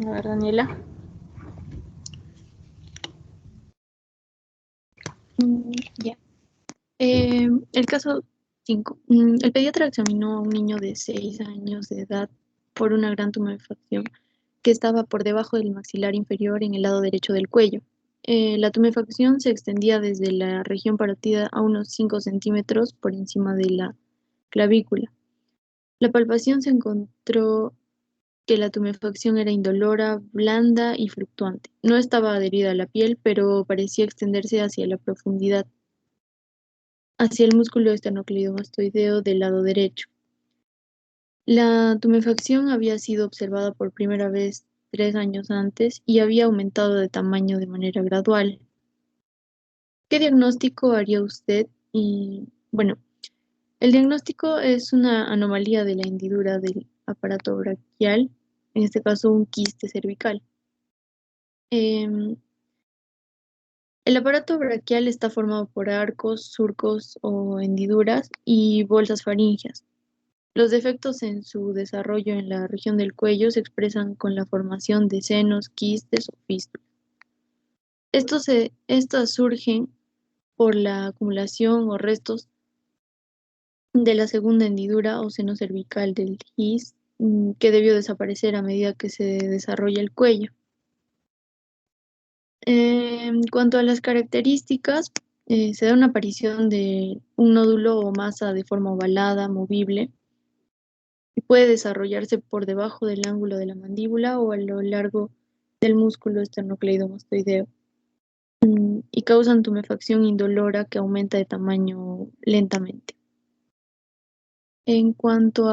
A ver, Daniela. Ya. El caso 5. El pediatra examinó a un niño de 6 años de edad por una gran tumefacción que estaba por debajo del maxilar inferior en el lado derecho del cuello. La tumefacción se extendía desde la región parótida a unos 5 centímetros por encima de la clavícula. La palpación se encontró que la tumefacción era indolora, blanda y fluctuante. No estaba adherida a la piel, pero parecía extenderse hacia la profundidad, hacia el músculo esternocleidomastoideo del lado derecho. La tumefacción había sido observada por primera vez 3 años antes y había aumentado de tamaño de manera gradual. ¿Qué diagnóstico haría usted? Bueno, el diagnóstico es una anomalía de la hendidura del aparato braquial, en este caso un quiste cervical. El aparato braquial está formado por arcos, surcos o hendiduras y bolsas faríngeas. Los defectos en su desarrollo en la región del cuello se expresan con la formación de senos, quistes o fístulas. Estas surgen por la acumulación o restos de la segunda hendidura o seno cervical del GIS, que debió desaparecer a medida que se desarrolla el cuello. En cuanto a las características, se da una aparición de un nódulo o masa de forma ovalada, movible, y puede desarrollarse por debajo del ángulo de la mandíbula o a lo largo del músculo esternocleidomastoideo, y causan tumefacción indolora que aumenta de tamaño lentamente. En cuanto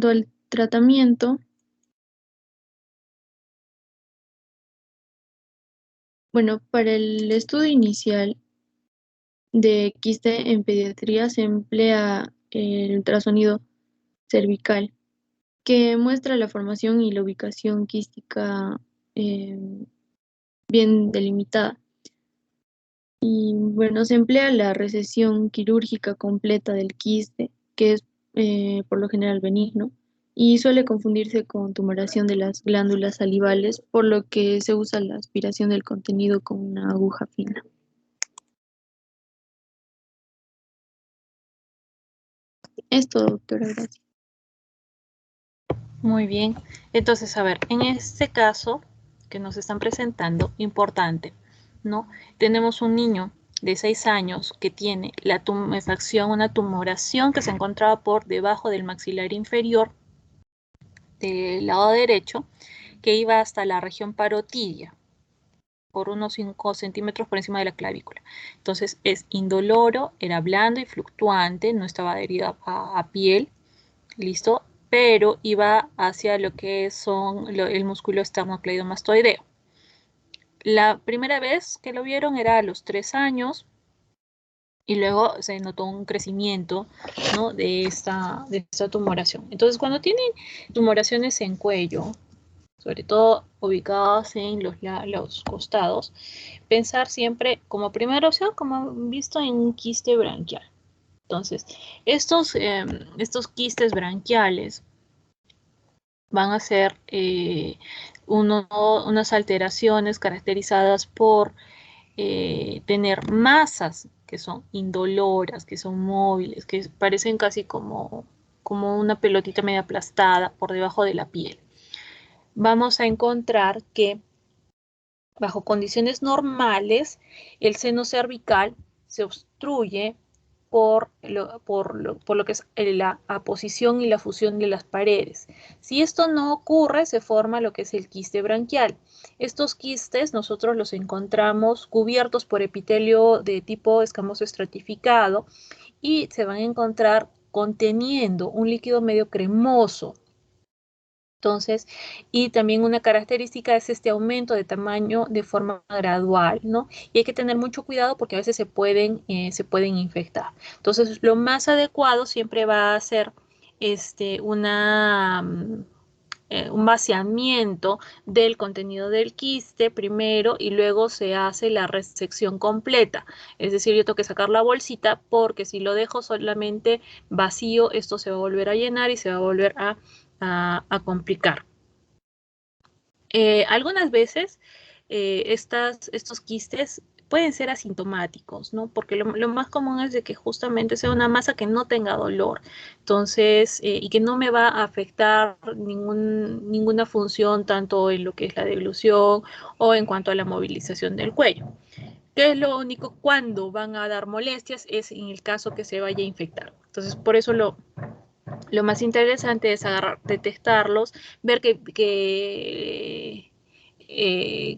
al tratamiento, bueno, para el estudio inicial de quiste en pediatría se emplea el ultrasonido cervical, que muestra la formación y la ubicación quística bien delimitada. Y bueno, se emplea la resección quirúrgica completa del quiste, que es por lo general benigno, y suele confundirse con tumoración de las glándulas salivales, por lo que se usa la aspiración del contenido con una aguja fina. Esto, doctora, gracias. Muy bien. Entonces, a ver, en este caso que nos están presentando, importante, ¿no? Tenemos un niño de 6 años que tiene la tumefacción, una tumoración que se encontraba por debajo del maxilar inferior del lado derecho, que iba hasta la región parotidia, por unos 5 centímetros por encima de la clavícula. Entonces es indoloro, era blando y fluctuante, no estaba adherido a piel, ¿listo? Pero iba hacia lo que son el músculo esternocleidomastoideo. La primera vez que lo vieron era a los 3 años y luego se notó un crecimiento, ¿no?, de esta tumoración. Entonces, cuando tienen tumoraciones en cuello, sobre todo ubicadas en los costados, pensar siempre como primera opción, como han visto, en un quiste branquial. Entonces, estos quistes branquiales van a ser unas alteraciones caracterizadas por tener masas que son indoloras, que son móviles, que parecen casi como una pelotita media aplastada por debajo de la piel. Vamos a encontrar que bajo condiciones normales el seno cervical se obstruye por lo que es la aposición y la fusión de las paredes. Si esto no ocurre, se forma lo que es el quiste branquial. Estos quistes nosotros los encontramos cubiertos por epitelio de tipo escamoso estratificado y se van a encontrar conteniendo un líquido medio cremoso. Entonces, y también una característica es este aumento de tamaño de forma gradual, ¿no? Y hay que tener mucho cuidado porque a veces se pueden infectar. Entonces, lo más adecuado siempre va a ser un vaciamiento del contenido del quiste primero y luego se hace la resección completa. Es decir, yo tengo que sacar la bolsita porque si lo dejo solamente vacío, esto se va a volver a llenar y se va a volver a a complicar. Algunas veces estos quistes pueden ser asintomáticos, ¿no? Porque lo más común es de que justamente sea una masa que no tenga dolor, entonces, y que no me va a afectar ninguna función, tanto en lo que es la deglución o en cuanto a la movilización del cuello. Que es lo único cuando van a dar molestias es en el caso que se vaya a infectar. Entonces, por eso lo más interesante es agarrar, detectarlos, ver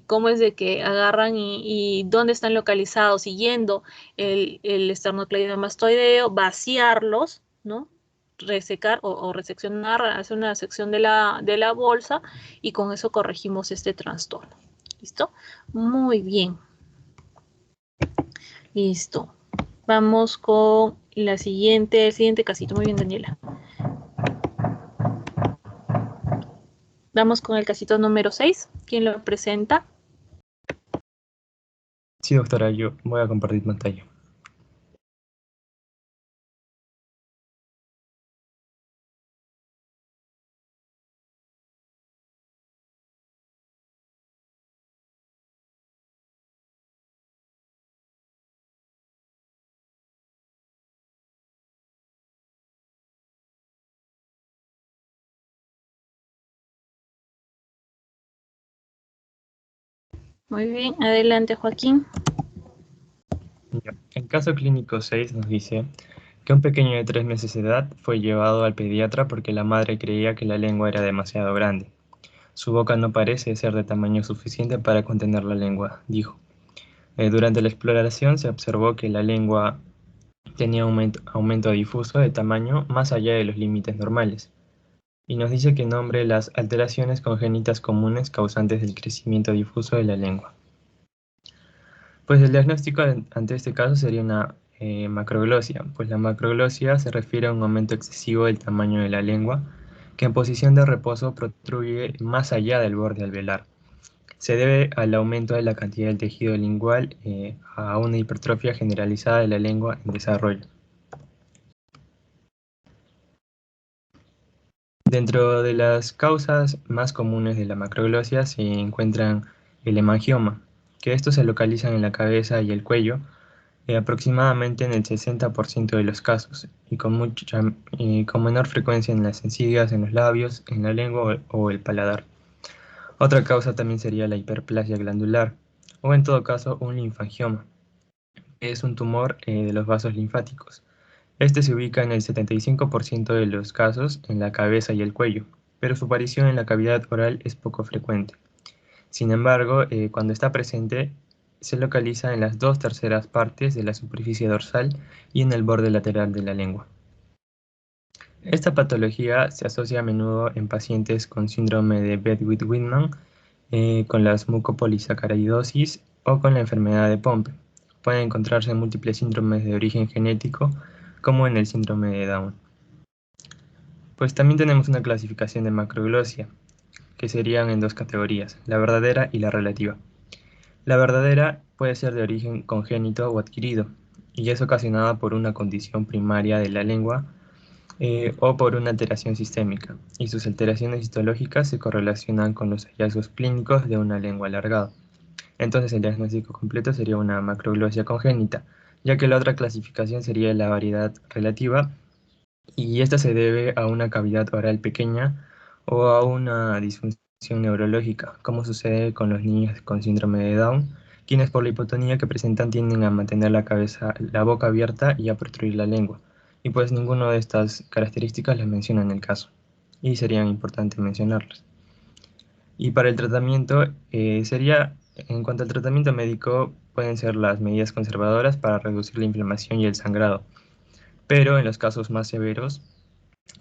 cómo es de que agarran y dónde están localizados, siguiendo el esternocleidomastoideo, vaciarlos, ¿no? Resecar o reseccionar, hacer una sección de la bolsa y con eso corregimos este trastorno. ¿Listo? Muy bien. Listo. Vamos con el siguiente casito. Muy bien, Daniela. Vamos con el casito número 6. ¿Quién lo presenta? Sí, doctora, yo voy a compartir pantalla. Muy bien, adelante, Joaquín. El caso clínico 6 nos dice que un pequeño de 3 meses de edad fue llevado al pediatra porque la madre creía que la lengua era demasiado grande. Su boca no parece ser de tamaño suficiente para contener la lengua, dijo. Durante la exploración se observó que la lengua tenía aumento difuso de tamaño más allá de los límites normales. Y nos dice que nombre las alteraciones congénitas comunes causantes del crecimiento difuso de la lengua. Pues el diagnóstico ante este caso sería una macroglosia, pues la macroglosia se refiere a un aumento excesivo del tamaño de la lengua, que en posición de reposo protruye más allá del borde alveolar. Se debe al aumento de la cantidad del tejido lingual a una hipertrofia generalizada de la lengua en desarrollo. Dentro de las causas más comunes de la macroglosia se encuentran el hemangioma, que estos se localizan en la cabeza y el cuello, aproximadamente en el 60% de los casos, y con menor frecuencia en las encías, en los labios, en la lengua o el paladar. Otra causa también sería la hiperplasia glandular, o en todo caso un linfangioma, que es un tumor de los vasos linfáticos. Este se ubica en el 75% de los casos en la cabeza y el cuello, pero su aparición en la cavidad oral es poco frecuente. Sin embargo, cuando está presente, se localiza en las 2/3 partes de la superficie dorsal y en el borde lateral de la lengua. Esta patología se asocia a menudo en pacientes con síndrome de Behçet-Whitman, con las mucopolisacaridosis o con la enfermedad de Pompe. Pueden encontrarse múltiples síndromes de origen genético, como en el síndrome de Down. Pues también tenemos una clasificación de macroglosia, que serían en dos categorías, la verdadera y la relativa. La verdadera puede ser de origen congénito o adquirido, y es ocasionada por una condición primaria de la lengua o por una alteración sistémica, y sus alteraciones histológicas se correlacionan con los hallazgos clínicos de una lengua alargada. Entonces el diagnóstico completo sería una macroglosia congénita, ya que la otra clasificación sería la variedad relativa, y esta se debe a una cavidad oral pequeña o a una disfunción neurológica, como sucede con los niños con síndrome de Down, quienes por la hipotonía que presentan tienden a mantener la boca abierta y a protruir la lengua, y pues ninguna de estas características las menciona en el caso, y serían importantes mencionarlas. Y para el tratamiento en cuanto al tratamiento médico, pueden ser las medidas conservadoras para reducir la inflamación y el sangrado, pero en los casos más severos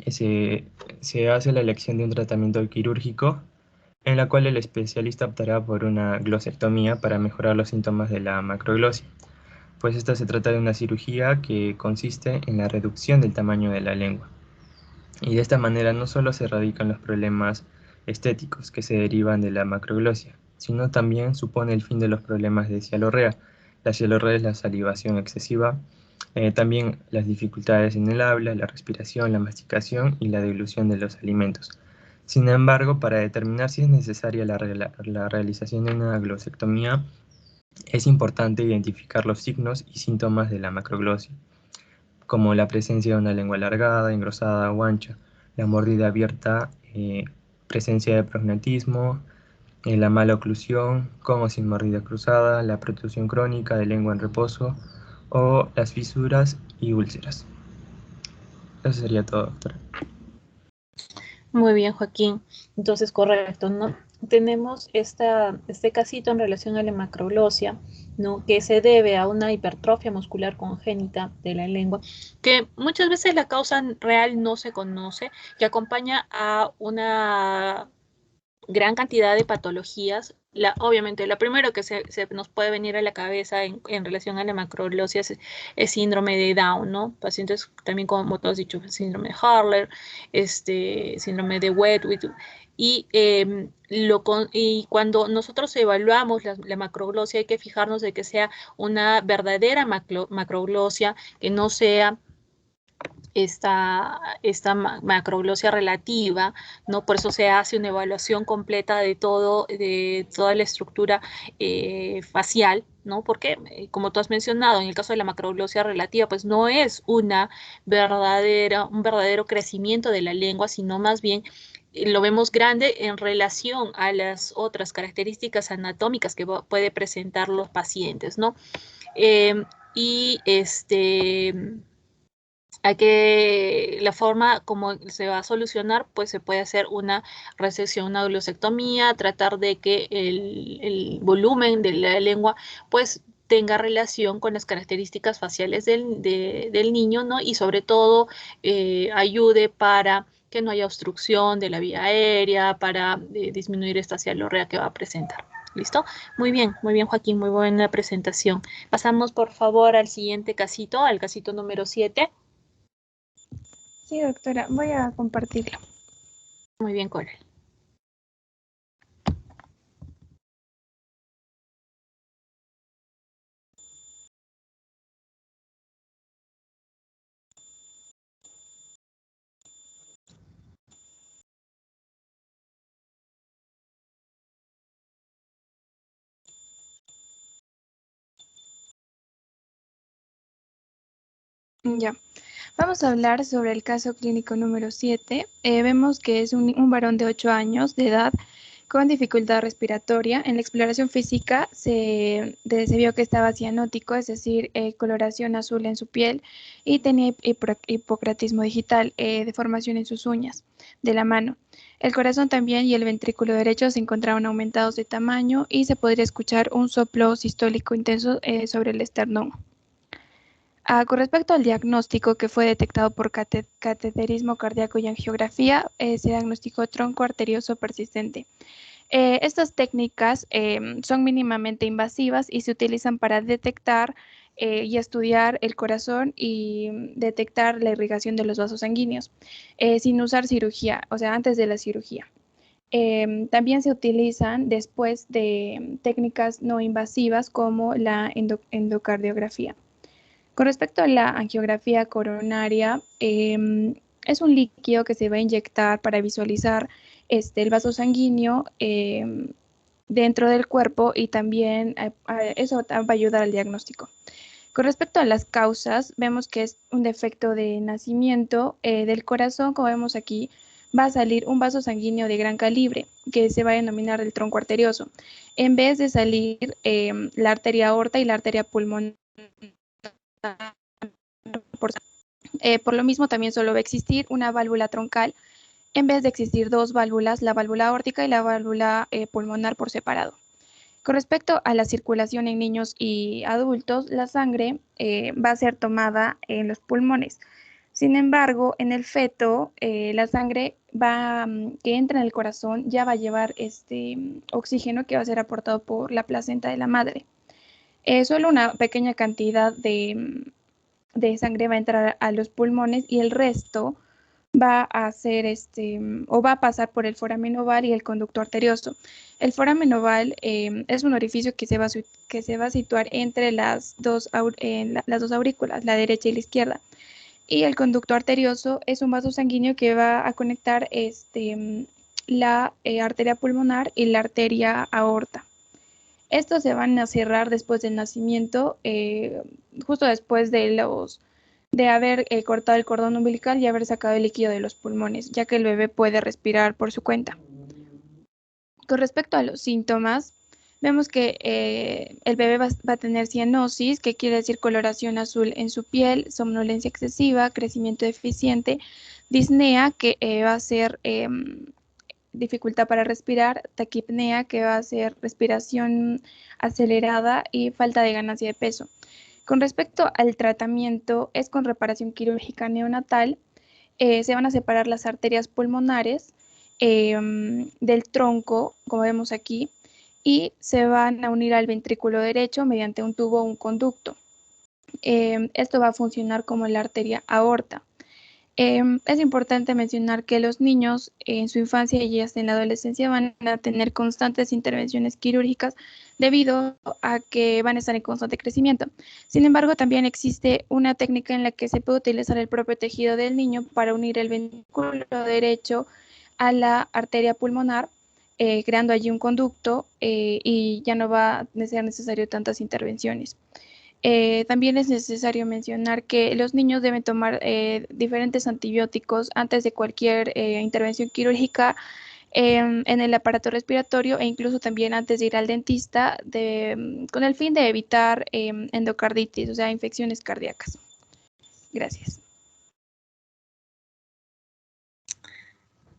se hace la elección de un tratamiento quirúrgico en la cual el especialista optará por una glosectomía para mejorar los síntomas de la macroglosia, pues esta se trata de una cirugía que consiste en la reducción del tamaño de la lengua. Y de esta manera no solo se erradican los problemas estéticos que se derivan de la macroglosia, sino también supone el fin de los problemas de cialorrea. La cialorrea es la salivación excesiva, también las dificultades en el habla, la respiración, la masticación y la dilución de los alimentos. Sin embargo, para determinar si es necesaria la realización de una glosectomía, es importante identificar los signos y síntomas de la macroglosia, como la presencia de una lengua alargada, engrosada o ancha, la mordida abierta, presencia de prognatismo, la mala oclusión, con o sin mordida cruzada, la protrusión crónica de lengua en reposo o las fisuras y úlceras. Eso sería todo, doctora. Muy bien, Joaquín. Entonces, correcto, ¿no? Tenemos este casito en relación a la macroglosia, ¿no? Que se debe a una hipertrofia muscular congénita de la lengua, que muchas veces la causa real no se conoce, que acompaña a una gran cantidad de patologías. Obviamente, la primera que se nos puede venir a la cabeza en relación a la macroglosia es síndrome de Down, ¿no? Pacientes también, como todos has dicho, síndrome de Hurler, síndrome de Wedgwood. Y cuando nosotros evaluamos la macroglosia, hay que fijarnos de que sea una verdadera macroglosia, que no sea esta macroglosia relativa, ¿no? Por eso se hace una evaluación completa de toda la estructura facial, ¿no? Porque, como tú has mencionado, en el caso de la macroglosia relativa, pues no es un verdadero crecimiento de la lengua, sino más bien lo vemos grande en relación a las otras características anatómicas que puede presentar los pacientes, ¿no? Y la forma como se va a solucionar, pues se puede hacer una resección, una glosectomía, tratar de que el volumen de la lengua, pues tenga relación con las características faciales del niño, ¿no? Y sobre todo ayude para que no haya obstrucción de la vía aérea, para disminuir esta cialorrea que va a presentar. ¿Listo? Muy bien, Joaquín, muy buena presentación. Pasamos, por favor, al siguiente casito, al casito número 7. Sí, doctora, voy a compartirlo. Muy bien, Coral. Ya. Vamos a hablar sobre el caso clínico número 7. Vemos que es un varón de 8 años de edad con dificultad respiratoria. En la exploración física se vio que estaba cianótico, es decir, coloración azul en su piel, y tenía hipocratismo digital, deformación en sus uñas de la mano. El corazón también y el ventrículo derecho se encontraban aumentados de tamaño y se podría escuchar un soplo sistólico intenso sobre el esternón. Con respecto al diagnóstico que fue detectado por cateterismo cardíaco y angiografía, se diagnosticó tronco arterioso persistente. Estas técnicas son mínimamente invasivas y se utilizan para detectar y estudiar el corazón y detectar la irrigación de los vasos sanguíneos, sin usar cirugía, o sea, antes de la cirugía. También se utilizan después de técnicas no invasivas como la endocardiografía. Con respecto a la angiografía coronaria, es un líquido que se va a inyectar para visualizar el vaso sanguíneo dentro del cuerpo y también eso va a ayudar al diagnóstico. Con respecto a las causas, vemos que es un defecto de nacimiento del corazón, como vemos aquí, va a salir un vaso sanguíneo de gran calibre, que se va a denominar el tronco arterioso, en vez de salir la arteria aorta y la arteria pulmonar. Por lo mismo, también solo va a existir una válvula troncal en vez de existir dos válvulas, la válvula aórtica y la válvula pulmonar por separado. Con respecto a la circulación en niños y adultos, la sangre va a ser tomada en los pulmones. Sin embargo, en el feto, la sangre que entra en el corazón ya va a llevar oxígeno que va a ser aportado por la placenta de la madre. Solo una pequeña cantidad de sangre va a entrar a los pulmones y el resto va a hacer o va a pasar por el foramen oval y el conducto arterioso. El foramen oval es un orificio que se va a situar entre las dos aurículas, la derecha y la izquierda. Y el conducto arterioso es un vaso sanguíneo que va a conectar la arteria pulmonar y la arteria aorta. Estos se van a cerrar después del nacimiento, justo después de haber cortado el cordón umbilical y haber sacado el líquido de los pulmones, ya que el bebé puede respirar por su cuenta. Con respecto a los síntomas, vemos que el bebé va a tener cianosis, que quiere decir coloración azul en su piel, somnolencia excesiva, crecimiento deficiente, disnea, que va a ser dificultad para respirar, taquipnea, que va a ser respiración acelerada, y falta de ganancia de peso. Con respecto al tratamiento, es con reparación quirúrgica neonatal. Se van a separar las arterias pulmonares del tronco, como vemos aquí, y se van a unir al ventrículo derecho mediante un tubo o un conducto. Esto va a funcionar como la arteria aorta. Es importante mencionar que los niños en su infancia y hasta en la adolescencia van a tener constantes intervenciones quirúrgicas debido a que van a estar en constante crecimiento. Sin embargo, también existe una técnica en la que se puede utilizar el propio tejido del niño para unir el ventrículo derecho a la arteria pulmonar, creando allí un conducto, y ya no va a ser necesario tantas intervenciones. También es necesario mencionar que los niños deben tomar diferentes antibióticos antes de cualquier intervención quirúrgica en el aparato respiratorio, e incluso también antes de ir al dentista, con el fin de evitar endocarditis, o sea, infecciones cardíacas. Gracias.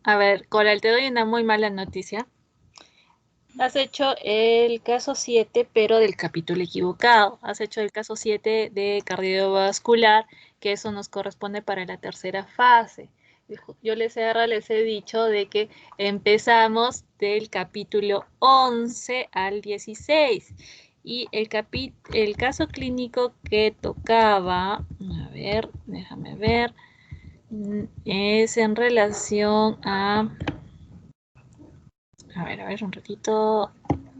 A ver, Coral, te doy una muy mala noticia. Has hecho el caso 7, pero del capítulo equivocado. Has hecho el caso 7 de cardiovascular, que eso nos corresponde para la tercera fase. Yo les he dicho de que empezamos del capítulo 11 al 16. Y el caso clínico que tocaba, a ver, déjame ver, es en relación a ver, un ratito. A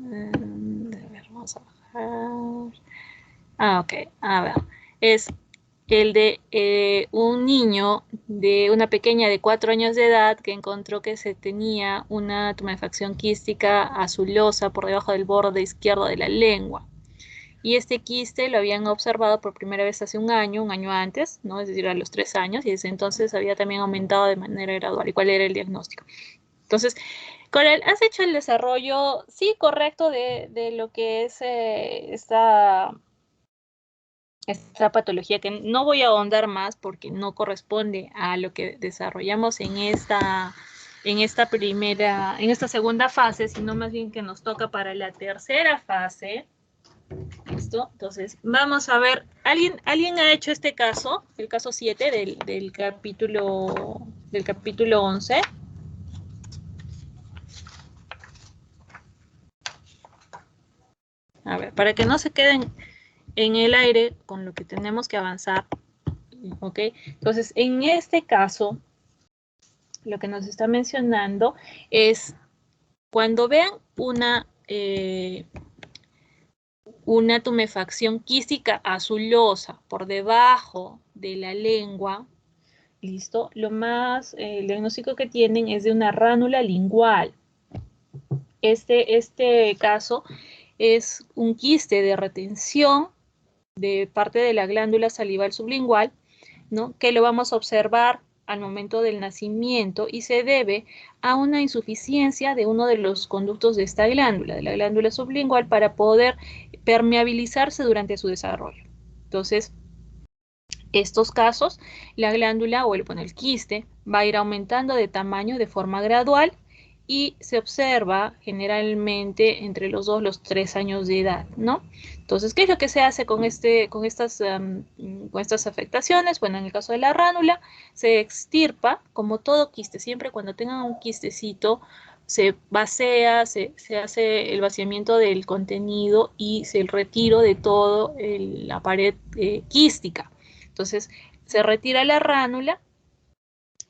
ver, vamos a bajar. Ok, a ver. Es el de un niño de una pequeña de 4 años de edad que encontró que se tenía una tumefacción quística azulosa por debajo del borde izquierdo de la lengua. Y este quiste lo habían observado por primera vez hace un año antes, ¿no? Es decir, a los 3 años, y desde entonces había también aumentado de manera gradual. ¿Y cuál era el diagnóstico? Entonces, Coral, ¿has hecho el desarrollo, sí, correcto, de lo que es esta patología, que no voy a ahondar más porque no corresponde a lo que desarrollamos en esta segunda fase, sino más bien que nos toca para la tercera fase? ¿Listo? Entonces, vamos a ver, ¿alguien ha hecho este caso, el caso 7 del capítulo 11? A ver, para que no se queden en el aire con lo que tenemos que avanzar, ¿ok? Entonces, en este caso, lo que nos está mencionando es cuando vean una tumefacción quística azulosa por debajo de la lengua, ¿listo? El diagnóstico que tienen es de una ránula lingual. Este caso es un quiste de retención de parte de la glándula salival sublingual, ¿no? Que lo vamos a observar al momento del nacimiento y se debe a una insuficiencia de uno de los conductos de esta glándula, de la glándula sublingual, para poder permeabilizarse durante su desarrollo. Entonces, estos casos, la glándula o el quiste va a ir aumentando de tamaño de forma gradual y se observa generalmente entre los 2 y los 3 años de edad, ¿no? Entonces, ¿qué es lo que se hace con estas afectaciones? Bueno, en el caso de la ránula, se extirpa, como todo quiste, siempre cuando tengan un quistecito, se vacía, se hace el vaciamiento del contenido y el retiro de todo la pared quística. Entonces, se retira la ránula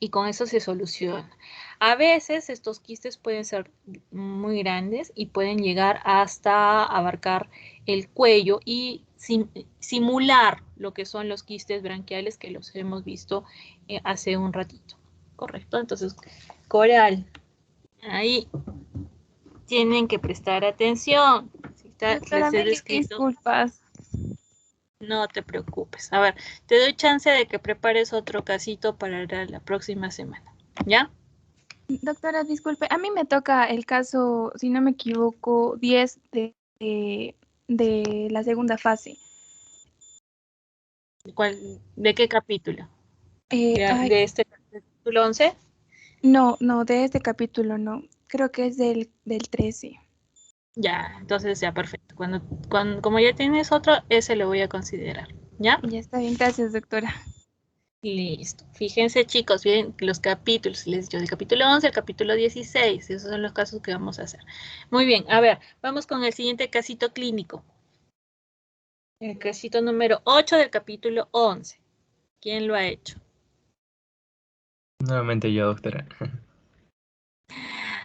y con eso se soluciona. A veces estos quistes pueden ser muy grandes y pueden llegar hasta abarcar el cuello y simular lo que son los quistes branquiales que los hemos visto hace un ratito. ¿Correcto? Entonces, Coral, Ahí tienen que prestar atención. Si Doctora, les he mil descrito, disculpas. no te preocupes. A ver, te doy chance de que prepares otro casito para la próxima semana. ¿Ya? Doctora, disculpe, a mí me toca el caso, si no me equivoco, 10 de la segunda fase. ¿De qué capítulo? Ay, ¿De este capítulo 11? no, de este capítulo no. Creo que es del 13. Ya, entonces ya, perfecto. Como ya tienes otro, ese lo voy a considerar. ¿Ya? Ya está bien, gracias, doctora. Listo. Fíjense, chicos, bien, los capítulos, les digo, del capítulo 11 al capítulo 16, esos son los casos que vamos a hacer. Muy bien, a ver, vamos con el siguiente casito clínico. El casito número 8 del capítulo 11. ¿Quién lo ha hecho? Nuevamente yo, doctora.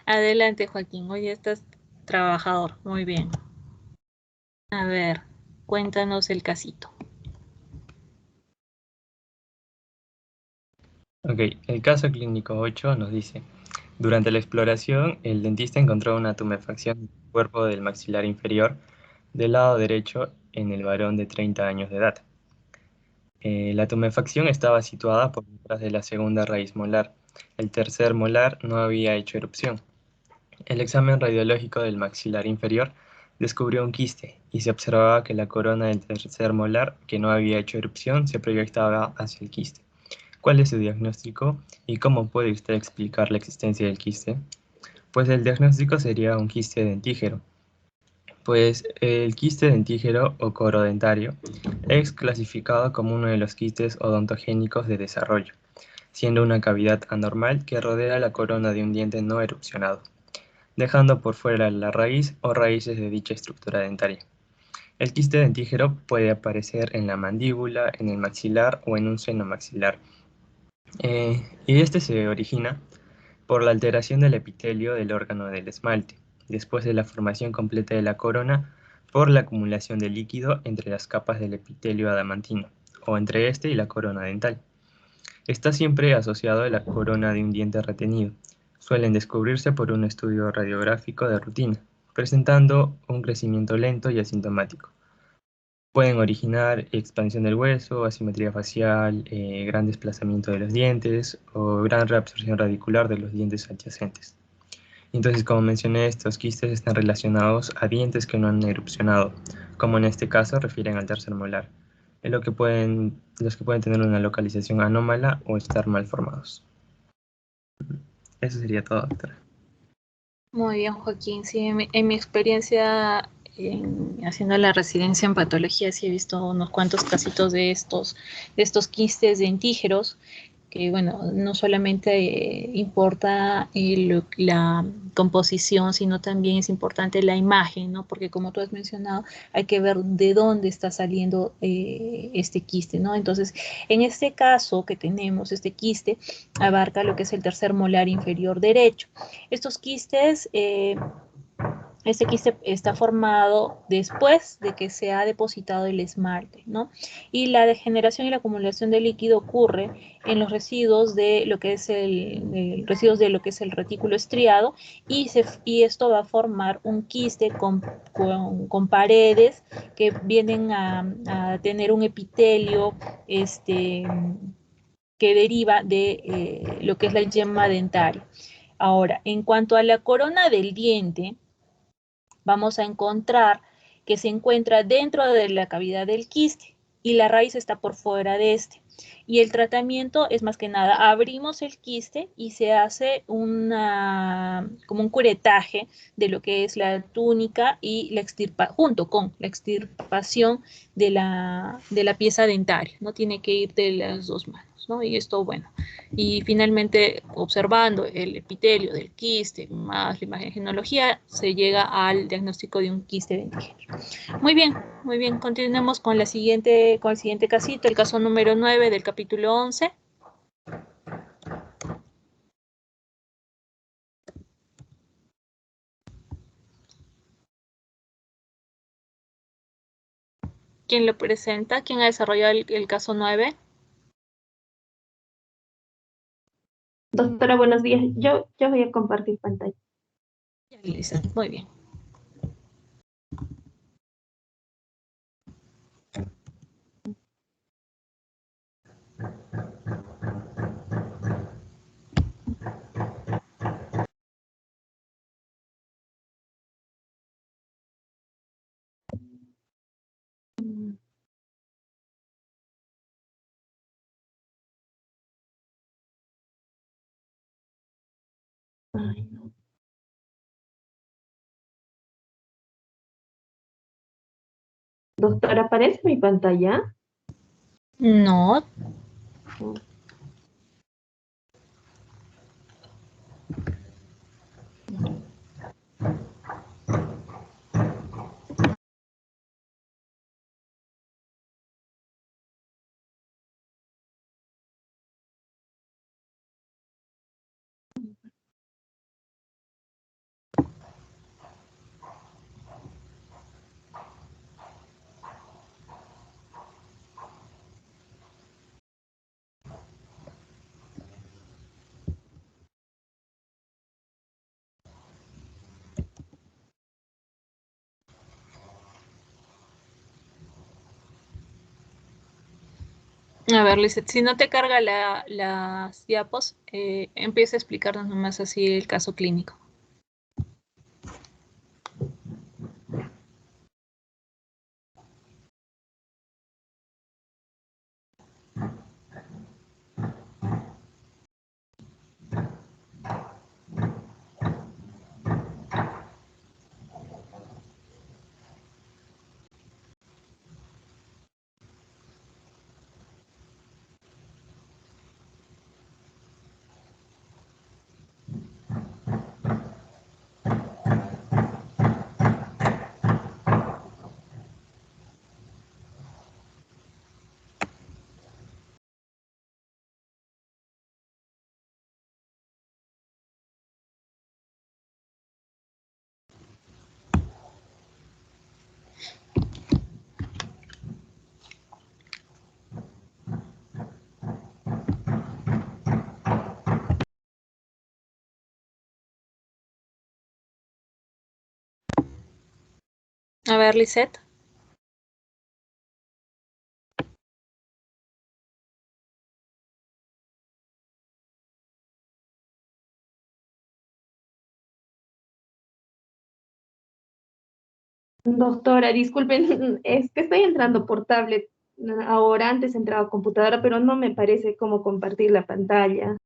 Adelante, Joaquín, hoy estás trabajador, muy bien. A ver, cuéntanos el casito. Ok, el caso clínico 8 nos dice, durante la exploración, el dentista encontró una tumefacción del cuerpo del maxilar inferior del lado derecho en el varón de 30 años de edad. La tumefacción estaba situada por detrás de la segunda raíz molar. El tercer molar no había hecho erupción. El examen radiológico del maxilar inferior descubrió un quiste y se observaba que la corona del tercer molar, que no había hecho erupción, se proyectaba hacia el quiste. ¿Cuál es su diagnóstico y cómo puede usted explicar la existencia del quiste? Pues el diagnóstico sería un quiste dentígero. Pues el quiste dentígero o coro dentario es clasificado como uno de los quistes odontogénicos de desarrollo, siendo una cavidad anormal que rodea la corona de un diente no erupcionado, dejando por fuera la raíz o raíces de dicha estructura dentaria. El quiste dentígero puede aparecer en la mandíbula, en el maxilar o en un seno maxilar. Y este se origina por la alteración del epitelio del órgano del esmalte, después de la formación completa de la corona, por la acumulación de líquido entre las capas del epitelio adamantino, o entre este y la corona dental. Está siempre asociado a la corona de un diente retenido. Suelen descubrirse por un estudio radiográfico de rutina, presentando un crecimiento lento y asintomático. Pueden originar expansión del hueso, asimetría facial, gran desplazamiento de los dientes o gran reabsorción radicular de los dientes adyacentes. Entonces, como mencioné, estos quistes están relacionados a dientes que no han erupcionado, como en este caso refieren al tercer molar, en los que pueden tener una localización anómala o estar mal formados. Eso sería todo, doctora. Muy bien, Joaquín. Sí, en mi experiencia haciendo la residencia en patología, sí he visto unos cuantos casitos de estos quistes dentígeros, que bueno, no solamente importa la composición, sino también es importante la imagen, ¿no? Porque como tú has mencionado, hay que ver de dónde está saliendo este quiste, ¿no? Entonces, en este caso que tenemos, este quiste abarca lo que es el tercer molar inferior derecho. Estos quistes, este quiste está formado después de que se ha depositado el esmalte, ¿no? Y la degeneración y la acumulación de líquido ocurre en los residuos de lo que es residuos de lo que es el retículo estriado y esto va a formar un quiste con paredes que vienen a tener un epitelio que deriva de lo que es la yema dentaria. Ahora, en cuanto a la corona del diente, vamos a encontrar que se encuentra dentro de la cavidad del quiste y la raíz está por fuera de este. Y el tratamiento es más que nada, abrimos el quiste y se hace como un curetaje de lo que es la túnica y junto con la extirpación de la pieza dentaria, ¿no? Tiene que ir de las dos manos, ¿no? Y esto, bueno, y finalmente observando el epitelio del quiste más la imagenología se llega al diagnóstico de un quiste dentígeno. Muy bien, continuemos con el siguiente casito, el caso número 9 del capítulo 11. ¿Quién lo presenta? ¿Quién ha desarrollado el caso 9? Doctora, buenos días. Yo voy a compartir pantalla. Ya, Lizeth, muy bien. Ay, no. Doctora, ¿aparece mi pantalla? No. A ver, Lizeth, si no te carga las diapos, empieza a explicarnos nomás así el caso clínico. A ver, Lizeth. Doctora, disculpen, es que estoy entrando por tablet ahora, antes entraba a computadora, pero no me parece cómo compartir la pantalla.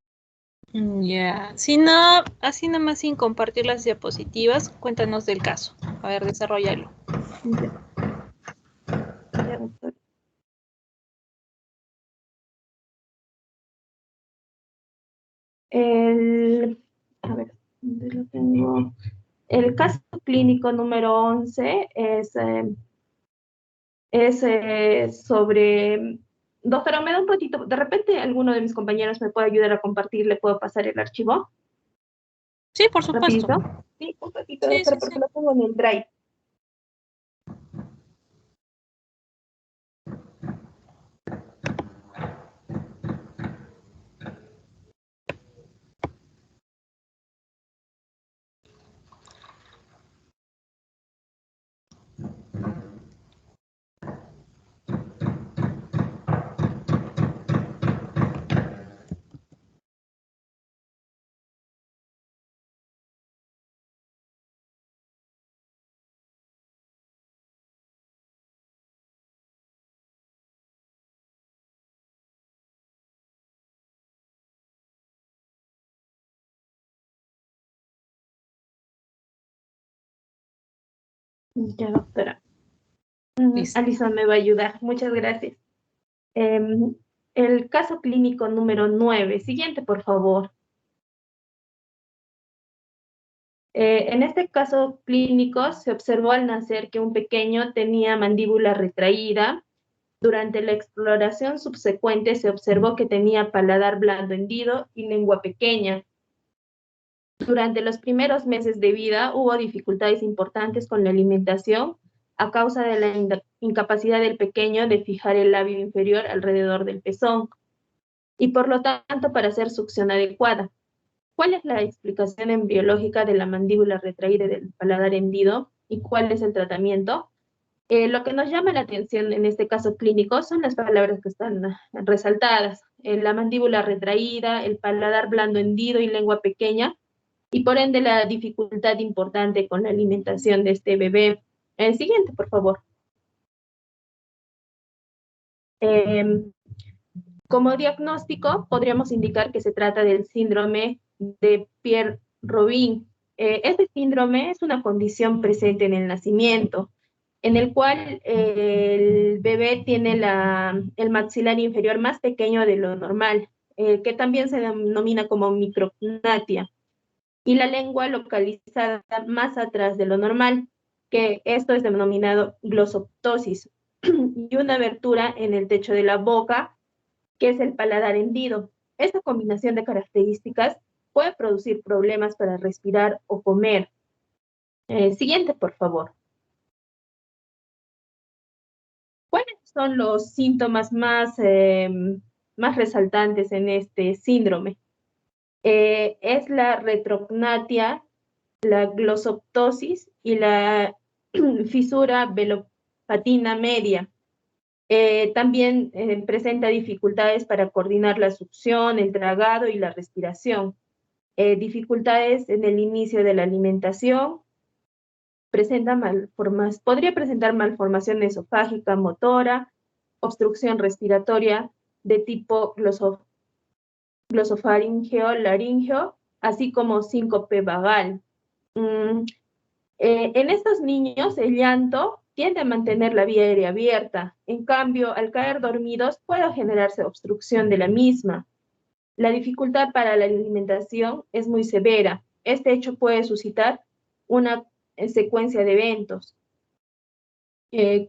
Ya. Si no, así nomás sin compartir las diapositivas, cuéntanos del caso. A ver, desarrollalo. Ya. Ya, doctora. A ver, ¿dónde lo tengo? El caso clínico número 11 es sobre... Doctora, me da un ratito, de repente alguno de mis compañeros me puede ayudar a compartir, ¿le puedo pasar el archivo? Sí, por supuesto. Rapidito. Sí, un ratito, Sí, doctora, sí, porque sí. lo tengo en el Drive. Ya, doctora. Listo. Alison me va a ayudar. Muchas gracias. Em, el caso clínico número 9. Siguiente, por favor. En este caso clínico se observó al nacer que un pequeño tenía mandíbula retraída. Durante la exploración subsecuente se observó que tenía paladar blando hendido y lengua pequeña. Durante los primeros meses de vida hubo dificultades importantes con la alimentación a causa de la incapacidad del pequeño de fijar el labio inferior alrededor del pezón y por lo tanto para hacer succión adecuada. ¿Cuál es la explicación embriológica de la mandíbula retraída y del paladar hendido? ¿Y cuál es el tratamiento? Lo que nos llama la atención en este caso clínico son las palabras que están resaltadas. La mandíbula retraída, el paladar blando hendido y lengua pequeña, y por ende la dificultad importante con la alimentación de este bebé. El siguiente, por favor. Como diagnóstico, podríamos indicar que se trata del síndrome de Pierre-Robin. Este síndrome es una condición presente en el nacimiento, en el cual el bebé tiene el maxilar inferior más pequeño de lo normal, que también se denomina como micrognatia, y la lengua localizada más atrás de lo normal, que esto es denominado glosoptosis, y una abertura en el techo de la boca, que es el paladar hendido. Esta combinación de características puede producir problemas para respirar o comer. Siguiente, por favor. ¿Cuáles son los síntomas más resaltantes en este síndrome? Es la retrognatia, la glosoptosis y la fisura velopatina media. También presenta dificultades para coordinar la succión, el tragado y la respiración. Dificultades en el inicio de la alimentación. Podría presentar malformación esofágica motora, obstrucción respiratoria de tipo glosofaringeo, laringeo, así como síncope vagal. En estos niños, el llanto tiende a mantener la vía aérea abierta. En cambio, al caer dormidos puede generarse obstrucción de la misma. La dificultad para la alimentación es muy severa. Este hecho puede suscitar una secuencia de eventos,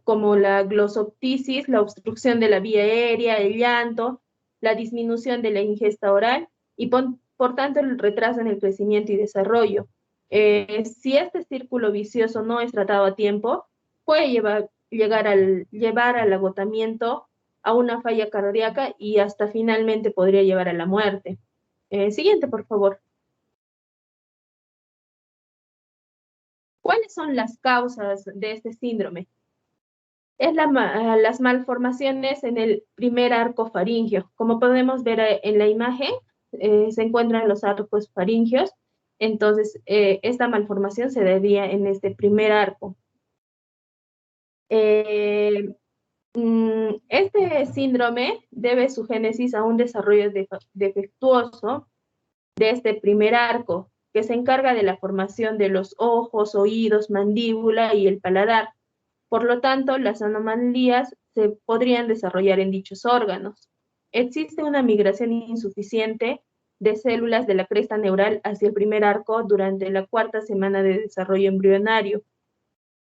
como la glosoptisis, la obstrucción de la vía aérea, el llanto, la disminución de la ingesta oral y por tanto el retraso en el crecimiento y desarrollo. Si este círculo vicioso no es tratado a tiempo, puede llevar al agotamiento, a una falla cardíaca y hasta finalmente podría llevar a la muerte. Siguiente, por favor. ¿Cuáles son las causas de este síndrome? Es las malformaciones en el primer arco faríngeo. Como podemos ver en la imagen, se encuentran los arcos faringeos. Entonces, esta malformación se daría en este primer arco. Este síndrome debe su génesis a un desarrollo defectuoso de este primer arco, que se encarga de la formación de los ojos, oídos, mandíbula y el paladar. Por lo tanto, las anomalías se podrían desarrollar en dichos órganos. Existe una migración insuficiente de células de la cresta neural hacia el primer arco durante la cuarta semana de desarrollo embrionario.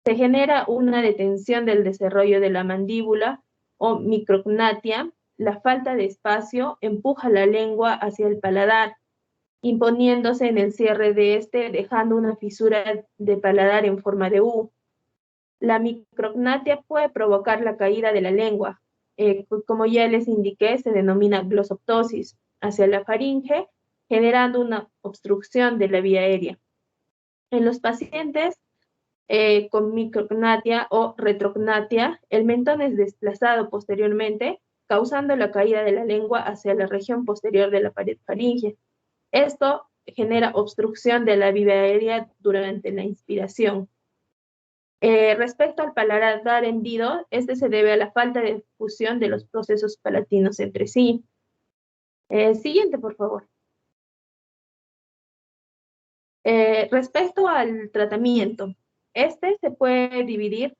Se genera una detención del desarrollo de la mandíbula o micrognatia. La falta de espacio empuja la lengua hacia el paladar, imponiéndose en el cierre de este, dejando una fisura de paladar en forma de U. La micrognatia puede provocar la caída de la lengua. Como ya les indiqué, se denomina glosoptosis hacia la faringe, generando una obstrucción de la vía aérea. En los pacientes con micrognatia o retrognatia, el mentón es desplazado posteriormente, causando la caída de la lengua hacia la región posterior de la pared faríngea. Esto genera obstrucción de la vía aérea durante la inspiración. Respecto al paladar hendido, este se debe a la falta de fusión de los procesos palatinos entre sí. Siguiente, por favor. Respecto al tratamiento, este se puede dividir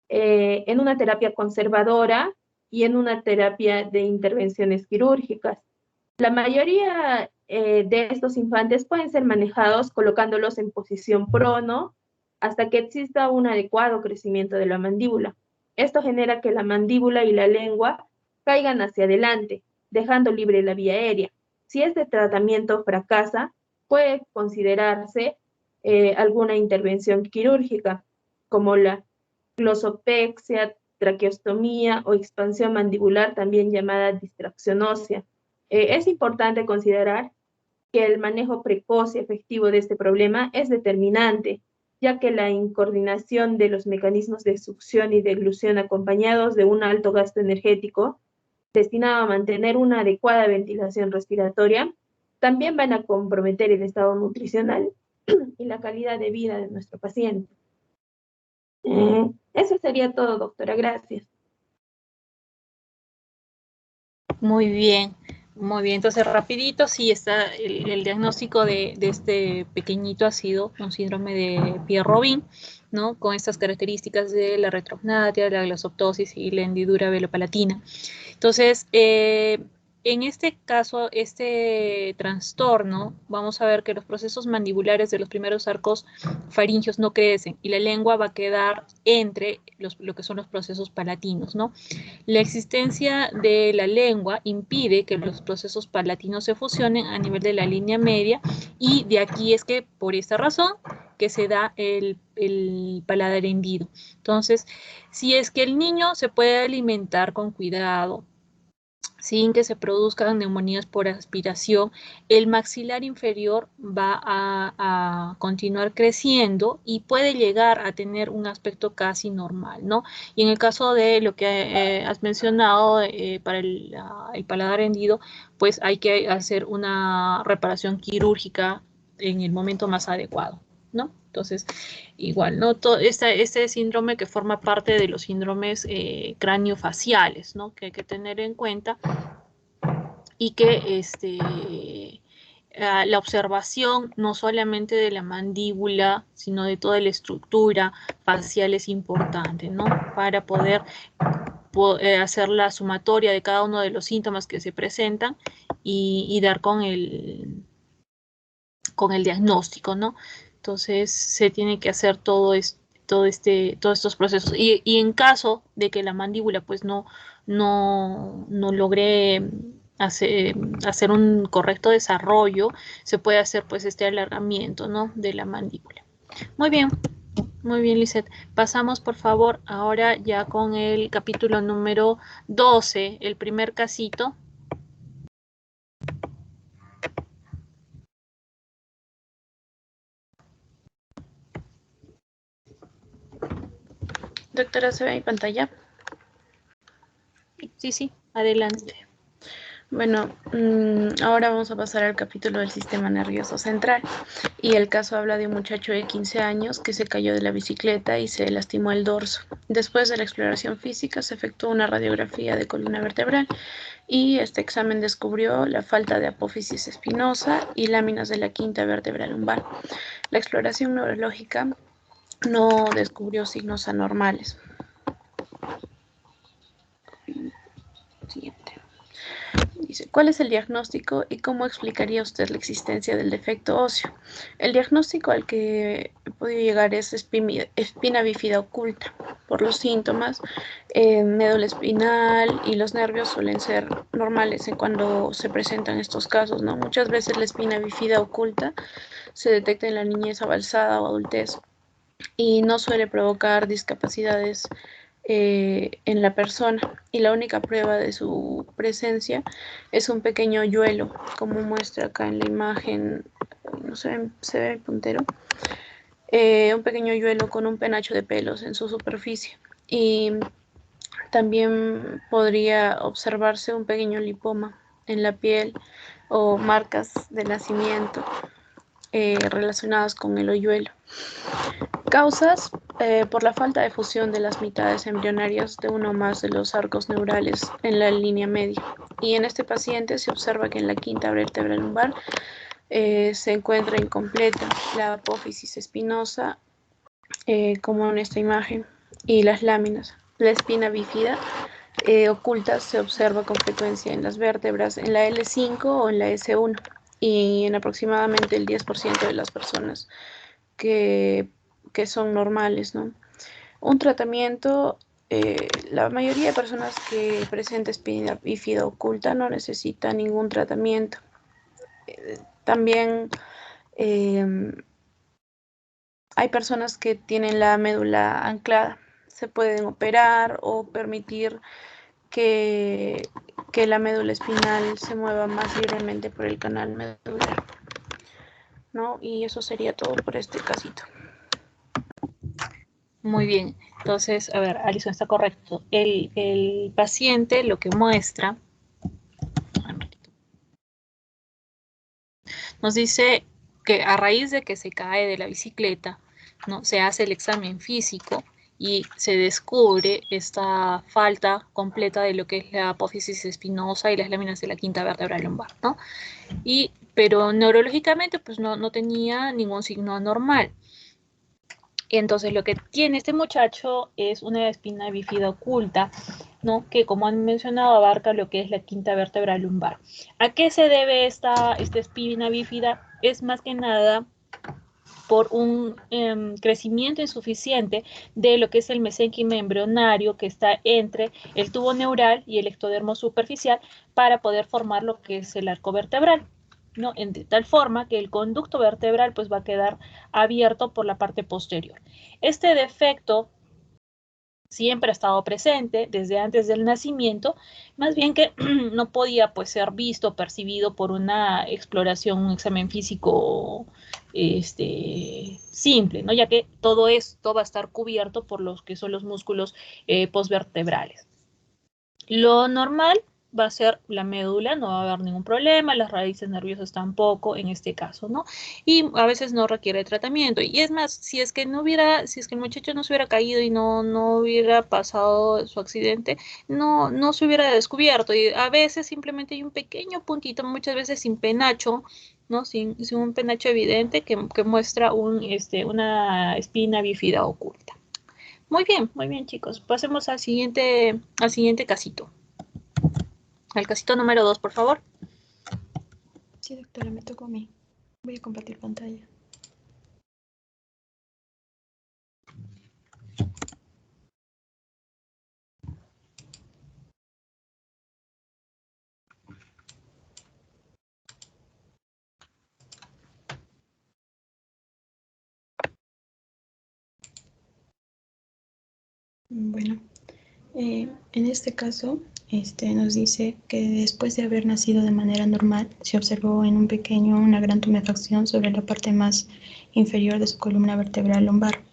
en una terapia conservadora y en una terapia de intervenciones quirúrgicas. La mayoría de estos infantes pueden ser manejados colocándolos en posición prono hasta que exista un adecuado crecimiento de la mandíbula. Esto genera que la mandíbula y la lengua caigan hacia adelante, dejando libre la vía aérea. Si este tratamiento fracasa, puede considerarse alguna intervención quirúrgica, como la glosopexia, traqueostomía o expansión mandibular, también llamada distracción ósea. Es importante considerar que el manejo precoz y efectivo de este problema es determinante, ya que la incoordinación de los mecanismos de succión y deglución acompañados de un alto gasto energético destinado a mantener una adecuada ventilación respiratoria, también van a comprometer el estado nutricional y la calidad de vida de nuestro paciente. Eso sería todo, doctora. Gracias. Muy bien, muy bien. Entonces, rapidito, sí, está el diagnóstico de este pequeñito ha sido un síndrome de Pierre-Robin, ¿no? Con estas características de la retrognatia, la glossoptosis y la hendidura velopalatina. Entonces, en este caso, este trastorno, vamos a ver que los procesos mandibulares de los primeros arcos faringeos no crecen y la lengua va a quedar entre lo que son los procesos palatinos, ¿no? La existencia de la lengua impide que los procesos palatinos se fusionen a nivel de la línea media y de aquí es que, por esta razón, que se da el paladar hendido. Entonces, si es que el niño se puede alimentar con cuidado, sin que se produzcan neumonías por aspiración, el maxilar inferior va a continuar creciendo y puede llegar a tener un aspecto casi normal, ¿no? Y en el caso de lo que has mencionado para el paladar hendido, pues hay que hacer una reparación quirúrgica en el momento más adecuado, ¿no? Entonces, igual, ¿no? Este síndrome que forma parte de los síndromes craniofaciales, ¿no? Que hay que tener en cuenta y que la observación no solamente de la mandíbula, sino de toda la estructura facial es importante, ¿no? Para poder hacer la sumatoria de cada uno de los síntomas que se presentan y dar con el diagnóstico, ¿no? Entonces se tiene que hacer todos estos procesos. Y en caso de que la mandíbula pues no logre hacer un correcto desarrollo, se puede hacer pues este alargamiento, ¿no? De la mandíbula. Muy bien, Lizeth. Pasamos por favor ahora ya con el capítulo número 12, el primer casito. Doctora, ¿se ve mi pantalla? Sí, adelante. Bueno, ahora vamos a pasar al capítulo del sistema nervioso central. Y el caso habla de un muchacho de 15 años que se cayó de la bicicleta y se lastimó el dorso. Después de la exploración física se efectuó una radiografía de columna vertebral y este examen descubrió la falta de apófisis espinosa y láminas de la quinta vértebra lumbar. La exploración neurológica no descubrió signos anormales. Siguiente. Dice, ¿cuál es el diagnóstico y cómo explicaría usted la existencia del defecto óseo? El diagnóstico al que he podido llegar es espina bífida oculta. Por los síntomas, médula espinal y los nervios suelen ser normales en cuando se presentan estos casos, ¿no? Muchas veces la espina bífida oculta se detecta en la niñez avanzada o adultez y no suele provocar discapacidades en la persona, y la única prueba de su presencia es un pequeño hoyuelo, como muestra acá en la imagen, no se ve el puntero, un pequeño hoyuelo con un penacho de pelos en su superficie, y también podría observarse un pequeño lipoma en la piel o marcas de nacimiento relacionadas con el hoyuelo. Causas por la falta de fusión de las mitades embrionarias de uno o más de los arcos neurales en la línea media. Y en este paciente se observa que en la quinta vértebra lumbar se encuentra incompleta la apófisis espinosa, como en esta imagen, y las láminas. La espina bífida oculta se observa con frecuencia en las vértebras en la L5 o en la S1 y en aproximadamente el 10% de las personas que son normales, ¿no? Un tratamiento, la mayoría de personas que presentan espina bífida oculta no necesita ningún tratamiento. También hay personas que tienen la médula anclada, se pueden operar o permitir que la médula espinal se mueva más libremente por el canal medular. ¿no? Y eso sería todo por este casito. Muy bien, entonces, a ver, Alison, está correcto. El paciente lo que muestra, nos dice que a raíz de que se cae de la bicicleta, ¿no? Se hace el examen físico y se descubre esta falta completa de lo que es la apófisis espinosa y las láminas de la quinta vértebra lumbar, ¿no? Pero neurológicamente pues no tenía ningún signo anormal. Entonces lo que tiene este muchacho es una espina bífida oculta, ¿no? Que como han mencionado abarca lo que es la quinta vértebra lumbar. ¿A qué se debe esta espina bífida? Es más que nada por un crecimiento insuficiente de lo que es el mesénquima embrionario que está entre el tubo neural y el ectodermo superficial para poder formar lo que es el arco vertebral, ¿no? De tal forma que el conducto vertebral pues va a quedar abierto por la parte posterior. Este defecto siempre ha estado presente desde antes del nacimiento, más bien que no podía pues ser visto, percibido por una exploración, un examen físico simple, ¿no? Ya que todo esto va a estar cubierto por los que son los músculos postvertebrales. Lo normal va a ser la médula, no va a haber ningún problema, las raíces nerviosas tampoco en este caso, ¿no? Y a veces no requiere tratamiento. Y es más, si es que el muchacho no se hubiera caído y no hubiera pasado su accidente, no se hubiera descubierto. Y a veces simplemente hay un pequeño puntito, muchas veces sin penacho, ¿no? Sin un penacho evidente que muestra una espina bífida oculta. Muy bien, chicos. Pasemos al siguiente casito. Al casito número 2, por favor. Sí, doctora, me tocó a mí. Voy a compartir pantalla. Bueno, en este caso nos dice que después de haber nacido de manera normal, se observó en un pequeño una gran tumefacción sobre la parte más inferior de su columna vertebral lumbar.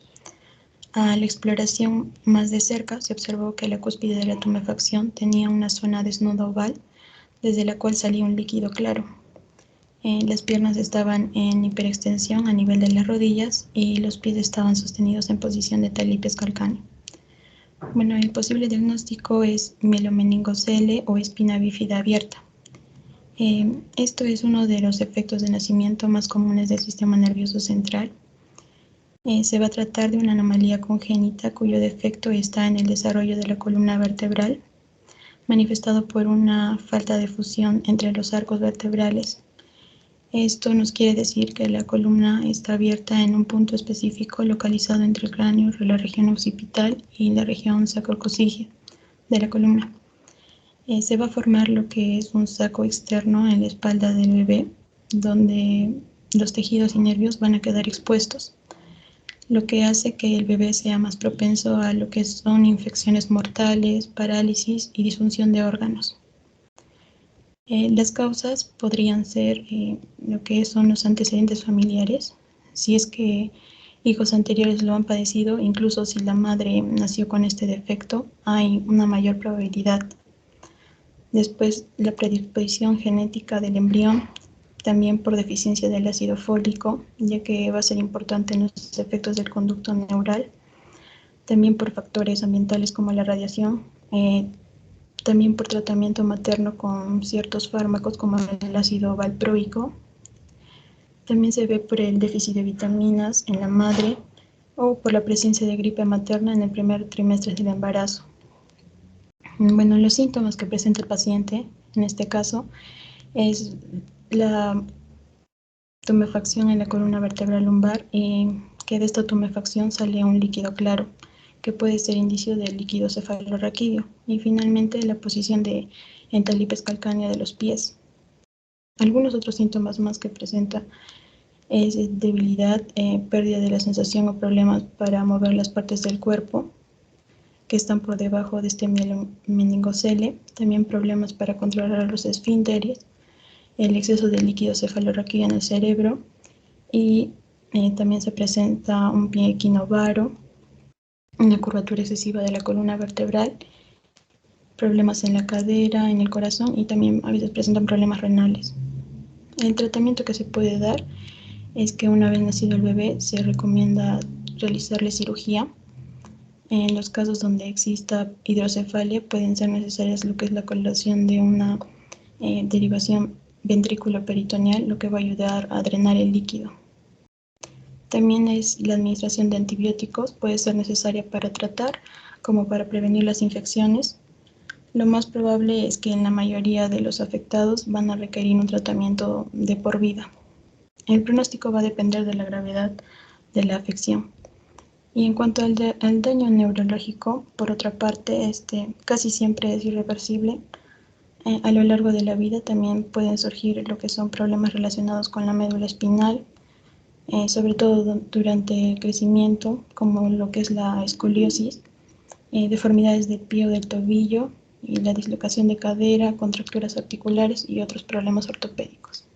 A la exploración más de cerca se observó que la cúspide de la tumefacción tenía una zona desnuda oval, desde la cual salía un líquido claro. Las piernas estaban en hiperextensión a nivel de las rodillas y los pies estaban sostenidos en posición de talipes calcáneo. Bueno, el posible diagnóstico es mielomeningocele o espina bífida abierta. Esto es uno de los efectos de nacimiento más comunes del sistema nervioso central. Se va a tratar de una anomalía congénita cuyo defecto está en el desarrollo de la columna vertebral, manifestado por una falta de fusión entre los arcos vertebrales. Esto nos quiere decir que la columna está abierta en un punto específico localizado entre el cráneo, la región occipital y la región sacrococígea de la columna. Se va a formar lo que es un saco externo en la espalda del bebé, donde los tejidos y nervios van a quedar expuestos, lo que hace que el bebé sea más propenso a lo que son infecciones mortales, parálisis y disfunción de órganos. Las causas podrían ser lo que son los antecedentes familiares, si es que hijos anteriores lo han padecido, incluso si la madre nació con este defecto, hay una mayor probabilidad. Después, la predisposición genética del embrión, también por deficiencia del ácido fólico, ya que va a ser importante en los efectos del conducto neural, también por factores ambientales como la radiación, también por tratamiento materno con ciertos fármacos como el ácido valproico. También se ve por el déficit de vitaminas en la madre o por la presencia de gripe materna en el primer trimestre del embarazo. Bueno, los síntomas que presenta el paciente, en este caso, es la tumefacción en la columna vertebral lumbar y que de esta tumefacción sale un líquido claro, que puede ser indicio del líquido cefalorraquídeo, y finalmente la posición de entalipes calcánea de los pies. Algunos otros síntomas más que presenta es debilidad, pérdida de la sensación o problemas para mover las partes del cuerpo que están por debajo de este mielomeningocele, también problemas para controlar los esfínteres, el exceso de líquido cefalorraquídeo en el cerebro y también se presenta un pie equinovaro, una curvatura excesiva de la columna vertebral, problemas en la cadera, en el corazón y también a veces presentan problemas renales. El tratamiento que se puede dar es que una vez nacido el bebé se recomienda realizarle cirugía. En los casos donde exista hidrocefalia pueden ser necesarias lo que es la colocación de una derivación ventrículo-peritoneal, lo que va a ayudar a drenar el líquido. También es la administración de antibióticos, puede ser necesaria para tratar como para prevenir las infecciones. Lo más probable es que en la mayoría de los afectados van a requerir un tratamiento de por vida. El pronóstico va a depender de la gravedad de la afección. Y en cuanto al daño neurológico, por otra parte, casi siempre es irreversible. A lo largo de la vida también pueden surgir lo que son problemas relacionados con la médula espinal, sobre todo durante el crecimiento, como lo que es la escoliosis, deformidades del pie o del tobillo, y la dislocación de cadera, contracturas articulares y otros problemas ortopédicos.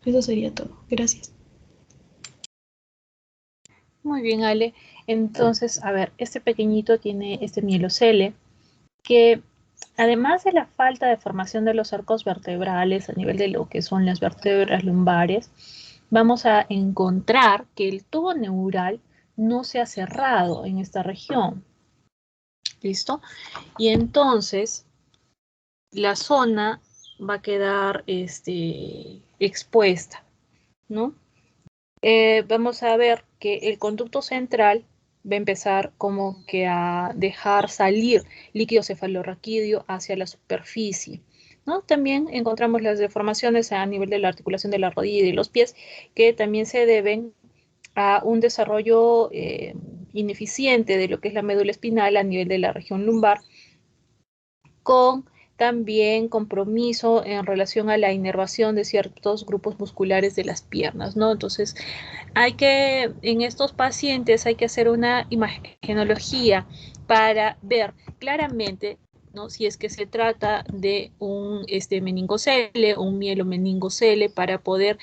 Eso sería todo. Gracias. Muy bien, Ale. Entonces, a ver, este pequeñito tiene este mielocele que, además de la falta de formación de los arcos vertebrales a nivel de lo que son las vértebras lumbares, vamos a encontrar que el tubo neural no se ha cerrado en esta región. ¿Listo? Y entonces la zona va a quedar expuesta, ¿no? Vamos a ver que el conducto central va a empezar como que a dejar salir líquido cefalorraquídeo hacia la superficie, ¿no? También encontramos las deformaciones a nivel de la articulación de la rodilla y de los pies, que también se deben a un desarrollo ineficiente de lo que es la médula espinal a nivel de la región lumbar, con también compromiso en relación a la inervación de ciertos grupos musculares de las piernas, ¿no? Entonces, en estos pacientes hay que hacer una imagenología para ver claramente, ¿no?, si es que se trata de un meningocele o un mielomeningocele, para poder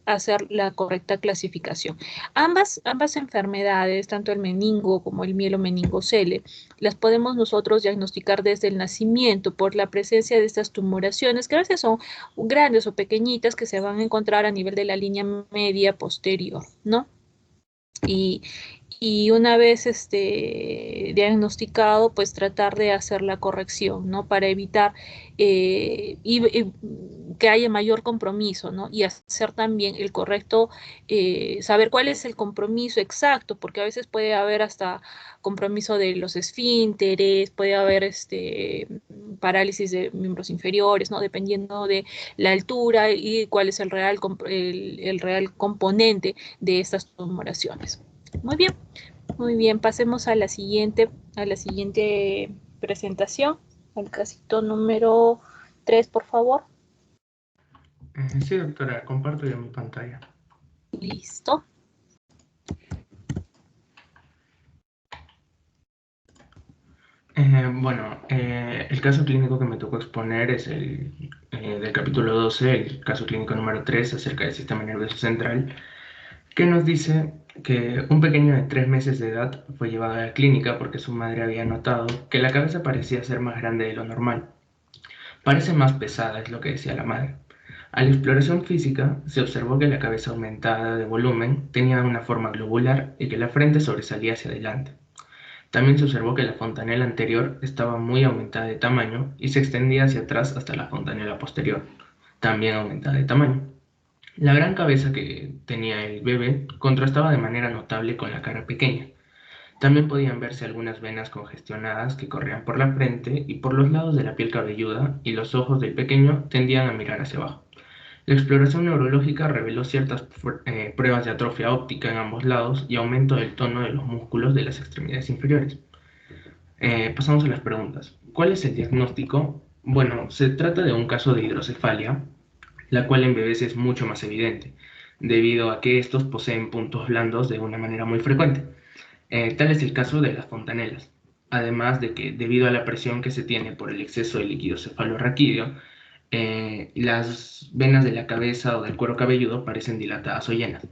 hacer la correcta clasificación. Ambas enfermedades, tanto el meningo como el mielomeningocele, las podemos nosotros diagnosticar desde el nacimiento por la presencia de estas tumoraciones, que a veces son grandes o pequeñitas, que se van a encontrar a nivel de la línea media posterior, ¿no? Y una vez diagnosticado, pues tratar de hacer la corrección, ¿no? Para evitar que haya mayor compromiso, ¿no? Y hacer también el correcto, saber cuál es el compromiso exacto, porque a veces puede haber hasta compromiso de los esfínteres, puede haber parálisis de miembros inferiores, ¿no? Dependiendo de la altura y cuál es el real componente de estas tumoraciones. Muy bien, pasemos a la siguiente presentación, al casito número 3, por favor. Sí, doctora, comparto yo mi pantalla. Listo. El caso clínico que me tocó exponer es el del capítulo 12, el caso clínico número 3, acerca del sistema nervioso central, que nos dice que un pequeño de 3 meses de edad fue llevado a la clínica porque su madre había notado que la cabeza parecía ser más grande de lo normal. Parece más pesada, es lo que decía la madre. A la exploración física se observó que la cabeza aumentada de volumen tenía una forma globular y que la frente sobresalía hacia adelante. También se observó que la fontanela anterior estaba muy aumentada de tamaño y se extendía hacia atrás hasta la fontanela posterior, también aumentada de tamaño. La gran cabeza que tenía el bebé contrastaba de manera notable con la cara pequeña. También podían verse algunas venas congestionadas que corrían por la frente y por los lados de la piel cabelluda, y los ojos del pequeño tendían a mirar hacia abajo. La exploración neurológica reveló ciertas pruebas de atrofia óptica en ambos lados y aumento del tono de los músculos de las extremidades inferiores. Pasamos a las preguntas. ¿Cuál es el diagnóstico? Bueno, se trata de un caso de hidrocefalia, la cual en bebés es mucho más evidente, debido a que estos poseen puntos blandos de una manera muy frecuente. Tal es el caso de las fontanelas, además de que, debido a la presión que se tiene por el exceso de líquido cefalorraquídeo, las venas de la cabeza o del cuero cabelludo parecen dilatadas o llenas.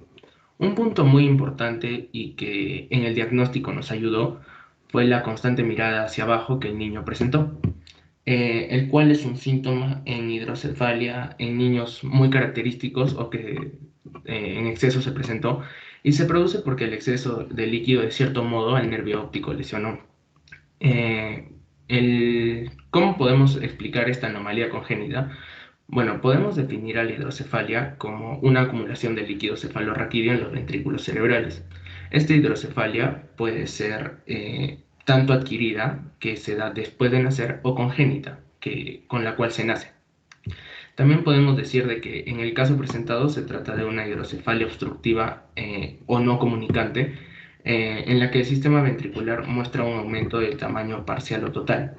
Un punto muy importante y que en el diagnóstico nos ayudó fue la constante mirada hacia abajo que el niño presentó, el cual es un síntoma en hidrocefalia en niños muy característicos o que en exceso se presentó, y se produce porque el exceso de líquido de cierto modo al nervio óptico lesionó. ¿Cómo podemos explicar esta anomalía congénita? Bueno, podemos definir a la hidrocefalia como una acumulación de líquido cefalorraquídeo en los ventrículos cerebrales. Esta hidrocefalia puede ser tanto adquirida, que se da después de nacer, o congénita, con la cual se nace. También podemos decir de que en el caso presentado se trata de una hidrocefalia obstructiva o no comunicante, en la que el sistema ventricular muestra un aumento del tamaño parcial o total.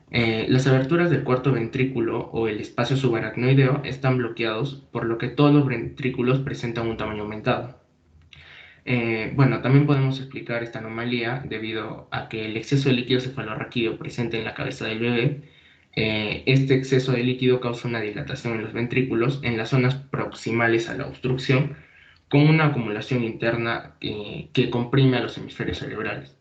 Las aberturas del cuarto ventrículo o el espacio subaracnoideo están bloqueados, por lo que todos los ventrículos presentan un tamaño aumentado. Bueno, también podemos explicar esta anomalía debido a que el exceso de líquido cefalorraquídeo presente en la cabeza del bebé, este exceso de líquido causa una dilatación en los ventrículos en las zonas proximales a la obstrucción, con una acumulación interna que comprime a los hemisferios cerebrales.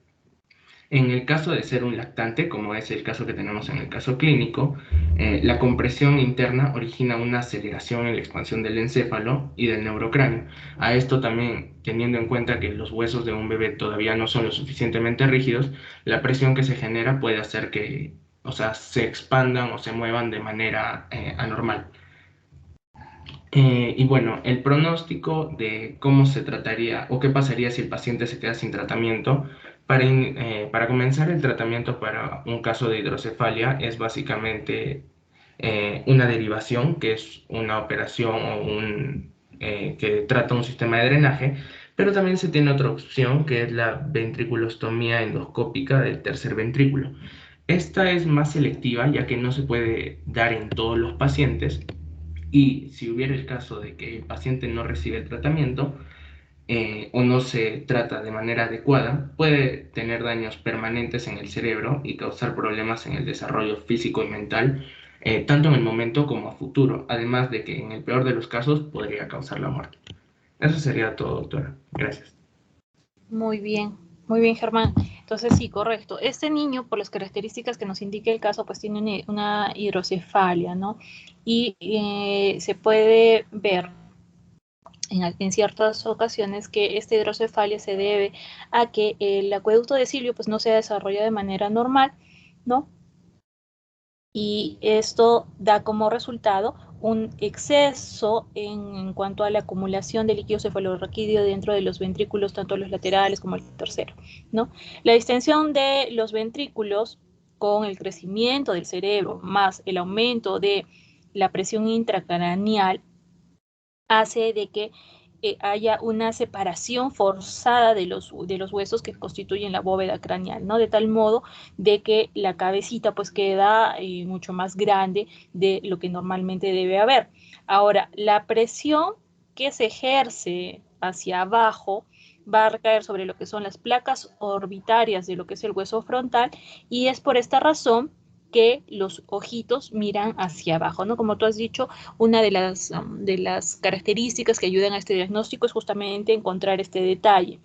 En el caso de ser un lactante, como es el caso que tenemos en el caso clínico, la compresión interna origina una aceleración en la expansión del encéfalo y del neurocráneo. A esto también, teniendo en cuenta que los huesos de un bebé todavía no son lo suficientemente rígidos, la presión que se genera puede hacer que, se expandan o se muevan de manera anormal. Y bueno, el pronóstico de cómo se trataría o qué pasaría si el paciente se queda sin tratamiento. Para comenzar el tratamiento para un caso de hidrocefalia es básicamente una derivación, que es una operación que trata un sistema de drenaje, pero también se tiene otra opción, que es la ventriculostomía endoscópica del tercer ventrículo. Esta es más selectiva, ya que no se puede dar en todos los pacientes, y si hubiera el caso de que el paciente no recibe el tratamiento o no se trata de manera adecuada, puede tener daños permanentes en el cerebro y causar problemas en el desarrollo físico y mental, tanto en el momento como a futuro, además de que en el peor de los casos podría causar la muerte. Eso sería todo, doctora. Gracias. Muy bien, Germán. Entonces, sí, correcto. Este niño, por las características que nos indica el caso, pues tiene una hidrocefalia, ¿no? Y se puede ver en ciertas ocasiones que esta hidrocefalia se debe a que el acueducto de cilio pues no se desarrolla de manera normal, ¿no? Y esto da como resultado un exceso en cuanto a la acumulación de líquido cefalorraquídeo dentro de los ventrículos, tanto los laterales como el tercero, ¿no? La distensión de los ventrículos con el crecimiento del cerebro más el aumento de la presión intracraneal hace de que haya una separación forzada de los huesos que constituyen la bóveda craneal, ¿no? De tal modo de que la cabecita pues queda mucho más grande de lo que normalmente debe haber. Ahora, la presión que se ejerce hacia abajo va a recaer sobre lo que son las placas orbitarias de lo que es el hueso frontal, y es por esta razón que los ojitos miran hacia abajo, ¿no? Como tú has dicho, una de las características que ayudan a este diagnóstico es justamente encontrar este detalle.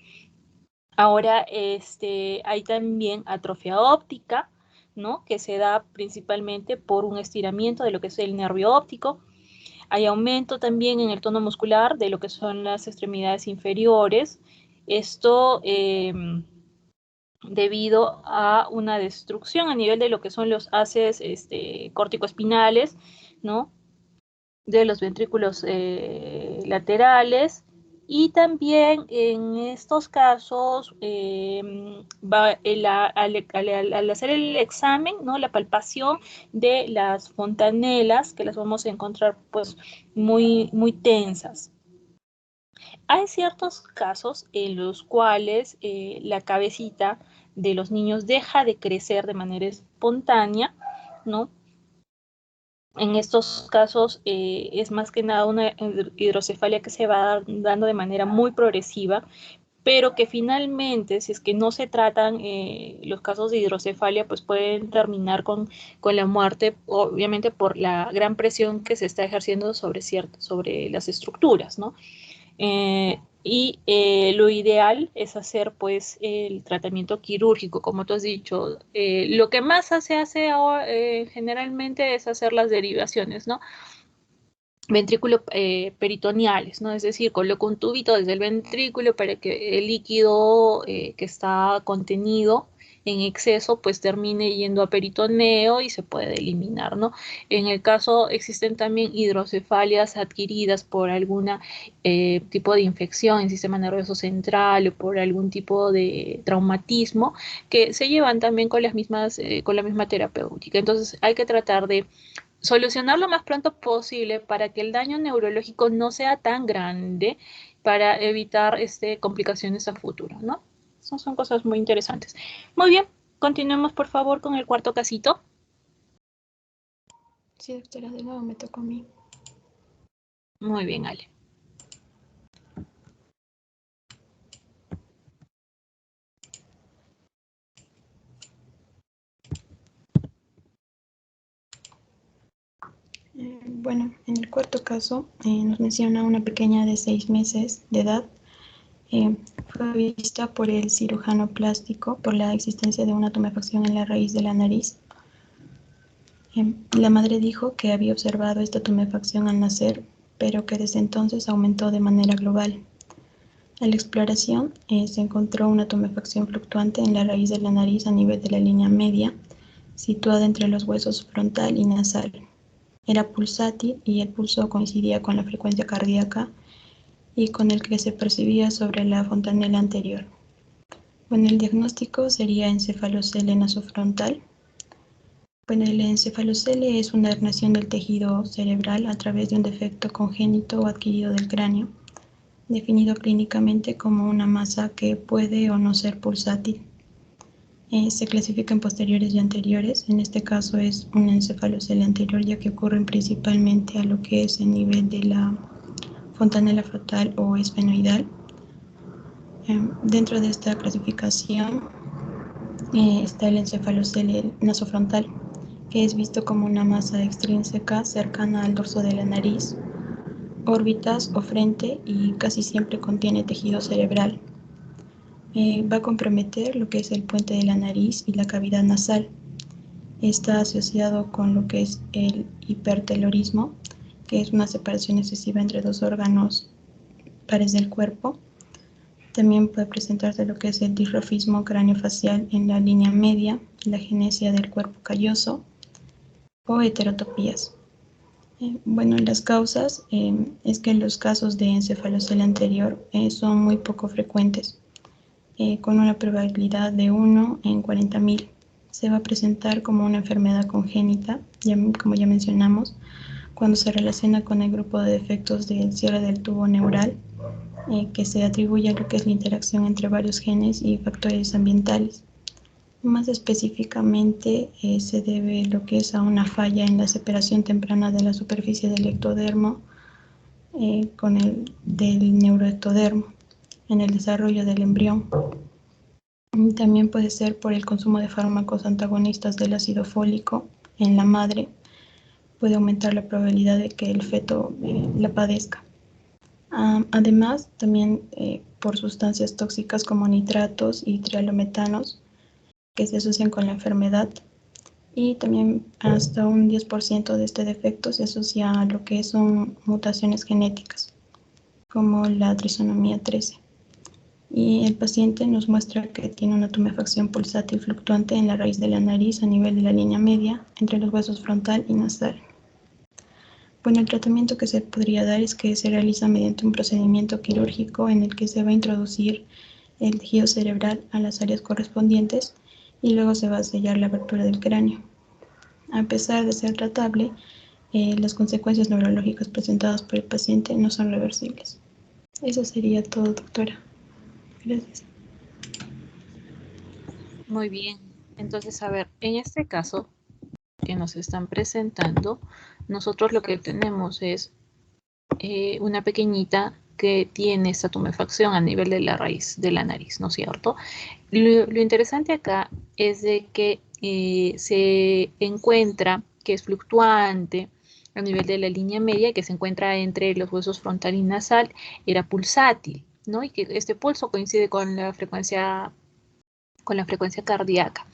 Ahora, hay también atrofia óptica, ¿no? Que se da principalmente por un estiramiento de lo que es el nervio óptico. Hay aumento también en el tono muscular de lo que son las extremidades inferiores. Esto debido a una destrucción a nivel de lo que son los haces corticoespinales, ¿no? De los ventrículos laterales, y también en estos casos al hacer el examen, ¿no? La palpación de las fontanelas, que las vamos a encontrar pues muy, muy tensas. Hay ciertos casos en los cuales la cabecita de los niños deja de crecer de manera espontánea, ¿no? En estos casos es más que nada una hidrocefalia que se va dando de manera muy progresiva, pero que finalmente, si es que no se tratan los casos de hidrocefalia, pues pueden terminar con la muerte, obviamente por la gran presión que se está ejerciendo sobre las estructuras, ¿no? Lo ideal es hacer pues el tratamiento quirúrgico, como tú has dicho. Lo que más se hace ahora, generalmente es hacer las derivaciones, ¿no? Ventrículo peritoneales, ¿no? Es decir, coloco un tubito desde el ventrículo para que el líquido que está contenido en exceso pues termine yendo a peritoneo y se puede eliminar, ¿no? En el caso existen también hidrocefalias adquiridas por algún tipo de infección en sistema nervioso central o por algún tipo de traumatismo que se llevan también con la misma terapéutica. Entonces hay que tratar de solucionar lo más pronto posible para que el daño neurológico no sea tan grande para evitar complicaciones a futuro, ¿no? Son cosas muy interesantes. Muy bien, continuemos por favor con el cuarto casito. Sí, doctora, de nuevo me tocó a mí. Muy bien, Ale. Bueno, en el cuarto caso nos menciona una pequeña de 6 meses de edad. Fue vista por el cirujano plástico por la existencia de una tumefacción en la raíz de la nariz. La madre dijo que había observado esta tumefacción al nacer, pero que desde entonces aumentó de manera global. A la exploración se encontró una tumefacción fluctuante en la raíz de la nariz a nivel de la línea media, situada entre los huesos frontal y nasal. Era pulsátil y el pulso coincidía con la frecuencia cardíaca y con el que se percibía sobre la fontanela anterior. Bueno, el diagnóstico sería encefalocele nasofrontal. Bueno, el encefalocele es una herniación del tejido cerebral a través de un defecto congénito o adquirido del cráneo, definido clínicamente como una masa que puede o no ser pulsátil. Se clasifica en posteriores y anteriores. En este caso es un encefalocele anterior, ya que ocurren principalmente a lo que es el nivel de la fontanela frontal o esfenoidal. Dentro de esta clasificación está el encefalocele nasofrontal, que es visto como una masa extrínseca cercana al dorso de la nariz, órbitas o frente, y casi siempre contiene tejido cerebral. Va a comprometer lo que es el puente de la nariz y la cavidad nasal. Está asociado con lo que es el hipertelorismo, que es una separación excesiva entre dos órganos pares del cuerpo. También puede presentarse lo que es el disrofismo craneofacial en la línea media, la agenesia del cuerpo calloso o heterotopías. Bueno, las causas es que los casos de encefalocele anterior son muy poco frecuentes, con una probabilidad de 1 en 40.000. Se va a presentar como una enfermedad congénita, como ya mencionamos, cuando se relaciona con el grupo de defectos del cierre del tubo neural, que se atribuye a lo que es la interacción entre varios genes y factores ambientales. Más específicamente se debe lo que es a una falla en la separación temprana de la superficie del ectodermo con el del neuroectodermo en el desarrollo del embrión. También puede ser por el consumo de fármacos antagonistas del ácido fólico en la madre. Puede aumentar la probabilidad de que el feto la padezca. Además, también por sustancias tóxicas como nitratos y trialometanos que se asocian con la enfermedad, y también hasta un 10% de este defecto se asocia a lo que son mutaciones genéticas, como la trisonomía 13. Y el paciente nos muestra que tiene una tumefacción pulsátil fluctuante en la raíz de la nariz a nivel de la línea media, entre los huesos frontal y nasal. Bueno, el tratamiento que se podría dar es que se realiza mediante un procedimiento quirúrgico en el que se va a introducir el tejido cerebral a las áreas correspondientes y luego se va a sellar la abertura del cráneo. A pesar de ser tratable, las consecuencias neurológicas presentadas por el paciente no son reversibles. Eso sería todo, doctora. Gracias. Muy bien. Entonces, a ver, en este caso que nos están presentando, nosotros lo que tenemos es una pequeñita que tiene esta tumefacción a nivel de la raíz de la nariz, ¿no es cierto? Lo interesante acá es de que se encuentra que es fluctuante a nivel de la línea media, que se encuentra entre los huesos frontal y nasal, era pulsátil, ¿no? Y que este pulso coincide con la frecuencia cardíaca.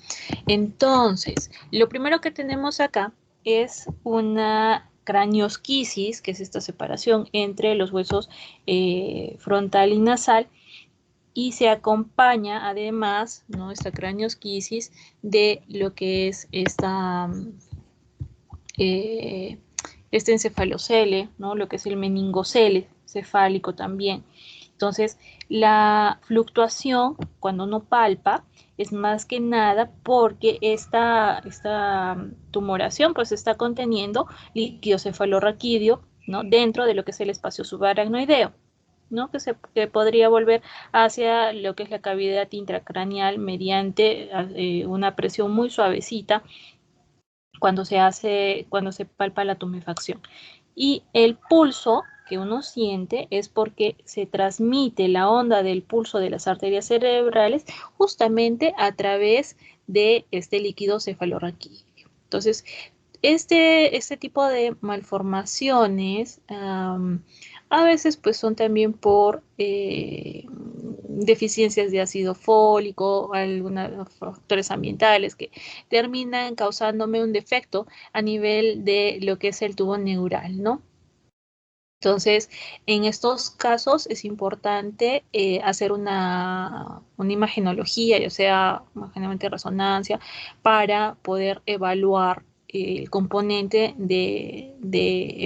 Entonces, lo primero que tenemos acá es una craniosquisis, que es esta separación entre los huesos frontal y nasal, y se acompaña además, ¿no?, esta craniosquisis de lo que es este encefalocele, ¿no?, lo que es el meningocele cefálico también. Entonces, la fluctuación, cuando uno palpa, es más que nada porque esta tumoración pues está conteniendo líquido cefalorraquídeo, ¿no?, dentro de lo que es el espacio subaracnoideo, ¿no?, que podría volver hacia lo que es la cavidad intracraneal mediante una presión muy suavecita cuando se palpa la tumefacción. Y el pulso que uno siente es porque se transmite la onda del pulso de las arterias cerebrales justamente a través de este líquido cefalorraquídeo. Entonces, este tipo de malformaciones a veces pues son también por deficiencias de ácido fólico, algunos factores ambientales que terminan causándome un defecto a nivel de lo que es el tubo neural, ¿no? Entonces, en estos casos es importante hacer una imagenología, ya sea imaginalmente resonancia, para poder evaluar el componente de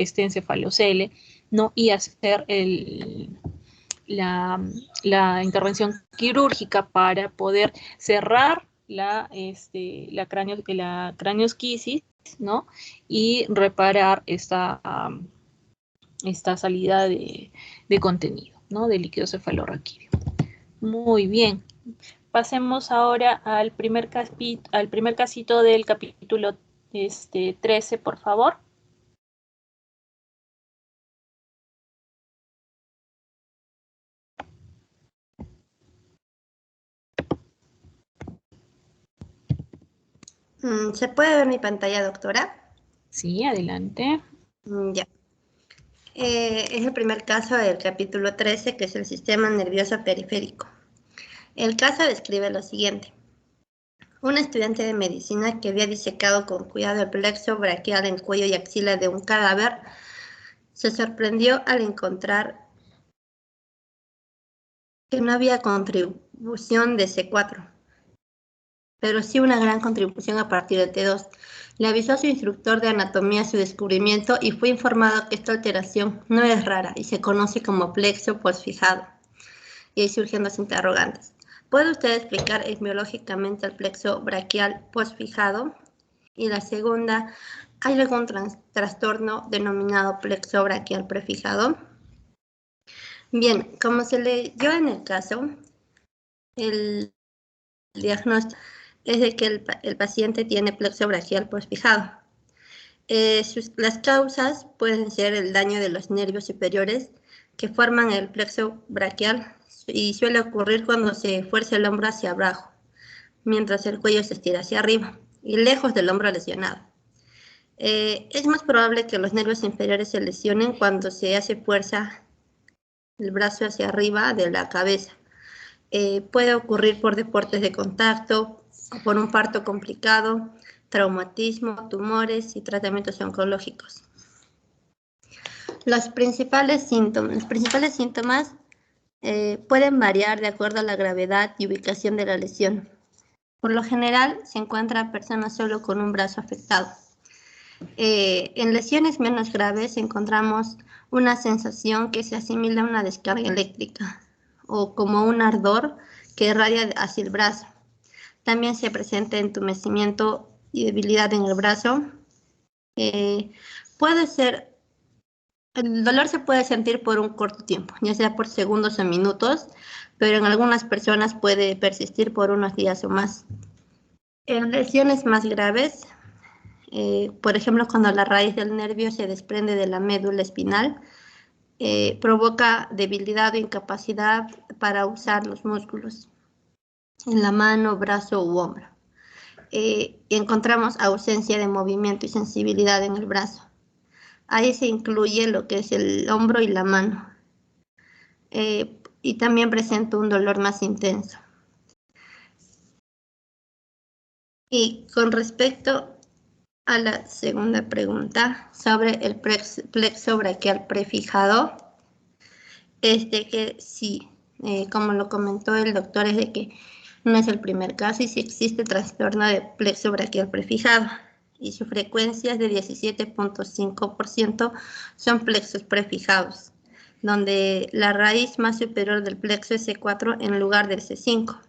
este encefalocele, ¿no?, y hacer la intervención quirúrgica para poder cerrar la craniosquisis, ¿no?, y reparar esta salida de contenido, ¿no?, de líquido cefalorraquídeo. Muy bien. Pasemos ahora al primer casito del capítulo 13, por favor. ¿Se puede ver mi pantalla, doctora? Sí, adelante. Ya. Es el primer caso del capítulo 13, que es el sistema nervioso periférico. El caso describe lo siguiente. Un estudiante de medicina que había disecado con cuidado el plexo braquial en cuello y axila de un cadáver se sorprendió al encontrar que no había contribución de C4, pero sí una gran contribución a partir de T2. Le avisó a su instructor de anatomía su descubrimiento y fue informado que esta alteración no es rara y se conoce como plexo postfijado. Y ahí surgen los interrogantes. ¿Puede usted explicar etiológicamente el plexo braquial postfijado? Y la segunda, ¿hay algún trastorno denominado plexo braquial prefijado? Bien, como se leyó en el caso, el diagnóstico es de que el paciente tiene plexo braquial postfijado. Las causas pueden ser el daño de los nervios superiores que forman el plexo braquial y suele ocurrir cuando se fuerza el hombro hacia abajo, mientras el cuello se estira hacia arriba y lejos del hombro lesionado. Es más probable que los nervios inferiores se lesionen cuando se hace fuerza el brazo hacia arriba de la cabeza. Puede ocurrir por deportes de contacto, o por un parto complicado, traumatismo, tumores y tratamientos oncológicos. Los principales síntomas pueden variar de acuerdo a la gravedad y ubicación de la lesión. Por lo general, se encuentran personas solo con un brazo afectado. En lesiones menos graves encontramos una sensación que se asimila a una descarga eléctrica o como un ardor que irradia hacia el brazo. También se presenta entumecimiento y debilidad en el brazo. El dolor se puede sentir por un corto tiempo, ya sea por segundos o minutos, pero en algunas personas puede persistir por unos días o más. En lesiones más graves, por ejemplo, cuando la raíz del nervio se desprende de la médula espinal, provoca debilidad o incapacidad para usar los músculos en la mano, brazo u hombro. Y encontramos ausencia de movimiento y sensibilidad en el brazo. Ahí se incluye lo que es el hombro y la mano. Y también presenta un dolor más intenso. Y con respecto a la segunda pregunta sobre el plexo braquial prefijado, es de que sí, como lo comentó el doctor, es de que no es el primer caso y sí existe trastorno de plexo braquial prefijado y su frecuencia es de 17.5%, son plexos prefijados, donde la raíz más superior del plexo es C4 en lugar del C5.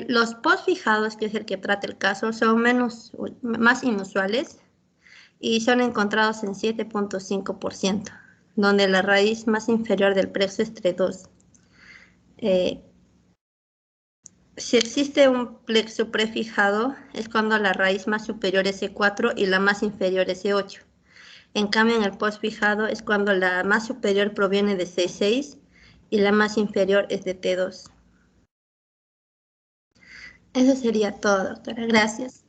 Los postfijados, que es el que trata el caso, son más inusuales y son encontrados en 7.5%, donde la raíz más inferior del plexo es C2. Si existe un plexo prefijado, es cuando la raíz más superior es C4 y la más inferior es C8. En cambio, en el postfijado es cuando la más superior proviene de C6 y la más inferior es de T2. Eso sería todo, doctora. Gracias.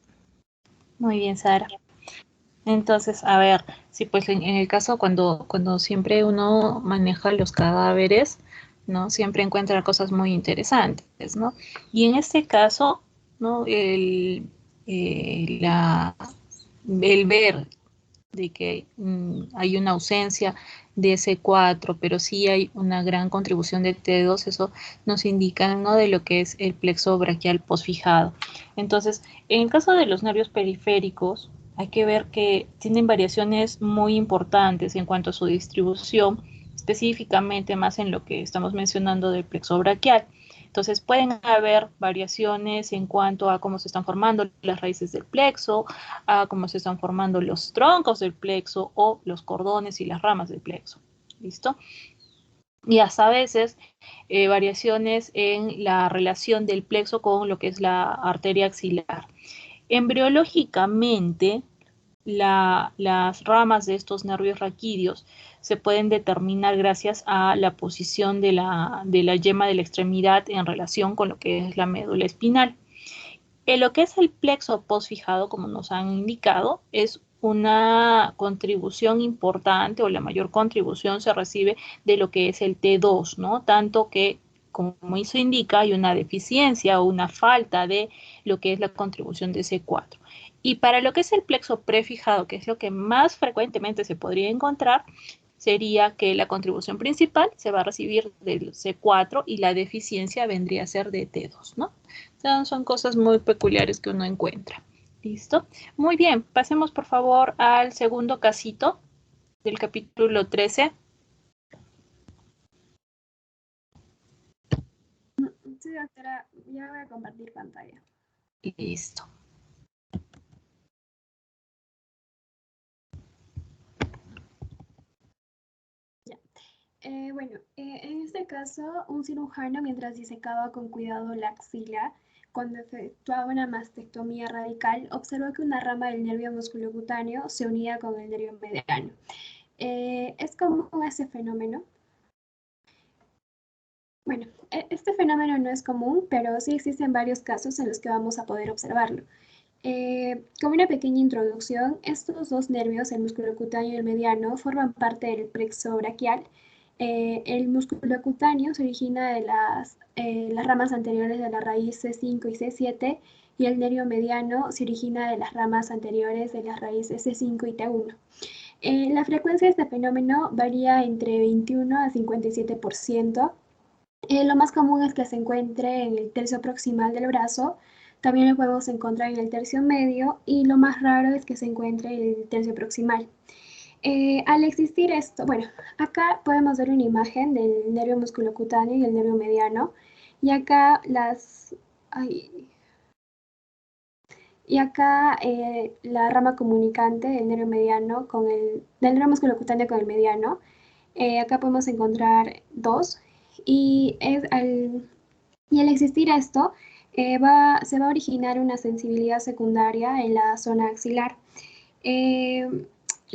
Muy bien, Sara. Entonces, a ver, sí, pues en el caso cuando siempre uno maneja los cadáveres, ¿no? Siempre encuentra cosas muy interesantes, ¿no? Y en este caso, ¿no? El ver de que hay una ausencia de C4, pero sí hay una gran contribución de T2, eso nos indica, ¿no? De lo que es el plexo braquial posfijado. Entonces, en el caso de los nervios periféricos, hay que ver que tienen variaciones muy importantes en cuanto a su distribución, específicamente más en lo que estamos mencionando del plexo braquial. Entonces pueden haber variaciones en cuanto a cómo se están formando las raíces del plexo, a cómo se están formando los troncos del plexo o los cordones y las ramas del plexo. ¿Listo? Y hasta a veces variaciones en la relación del plexo con lo que es la arteria axilar. Embriológicamente, las ramas de estos nervios raquídeos se pueden determinar gracias a la posición de la yema de la extremidad en relación con lo que es la médula espinal. En lo que es el plexo postfijado, como nos han indicado, es una contribución importante o la mayor contribución se recibe de lo que es el T2, ¿no? Tanto que, como eso indica, hay una deficiencia o una falta de lo que es la contribución de C4. Y para lo que es el plexo prefijado, que es lo que más frecuentemente se podría encontrar, sería que la contribución principal se va a recibir del C4 y la deficiencia vendría a ser de T2, ¿no? Entonces, son cosas muy peculiares que uno encuentra. ¿Listo? Muy bien, pasemos por favor al segundo casito del capítulo 13. Sí, doctora, ya voy a compartir pantalla. Listo. Bueno, en este caso, un cirujano, mientras disecaba con cuidado la axila, cuando efectuaba una mastectomía radical, observó que una rama del nervio musculocutáneo se unía con el nervio mediano. ¿Es común ese fenómeno? Bueno, este fenómeno no es común, pero sí existen varios casos en los que vamos a poder observarlo. Como una pequeña introducción, estos dos nervios, el músculo cutáneo y el mediano, forman parte del plexo braquial. El músculo cutáneo se origina de las ramas anteriores de la raíz C5 y C7 y el nervio mediano se origina de las ramas anteriores de las raíces C5 y T1. La frecuencia de este fenómeno varía entre 21 a 57%. Lo más común es que se encuentre en el tercio proximal del brazo, también lo podemos encontrar en el tercio medio y lo más raro es que se encuentre en el tercio proximal. Al existir esto, bueno, acá podemos ver una imagen del nervio musculocutáneo y el nervio mediano y acá la rama comunicante del nervio mediano del nervio musculocutáneo con el mediano. Acá podemos encontrar dos y al existir esto se va a originar una sensibilidad secundaria en la zona axilar.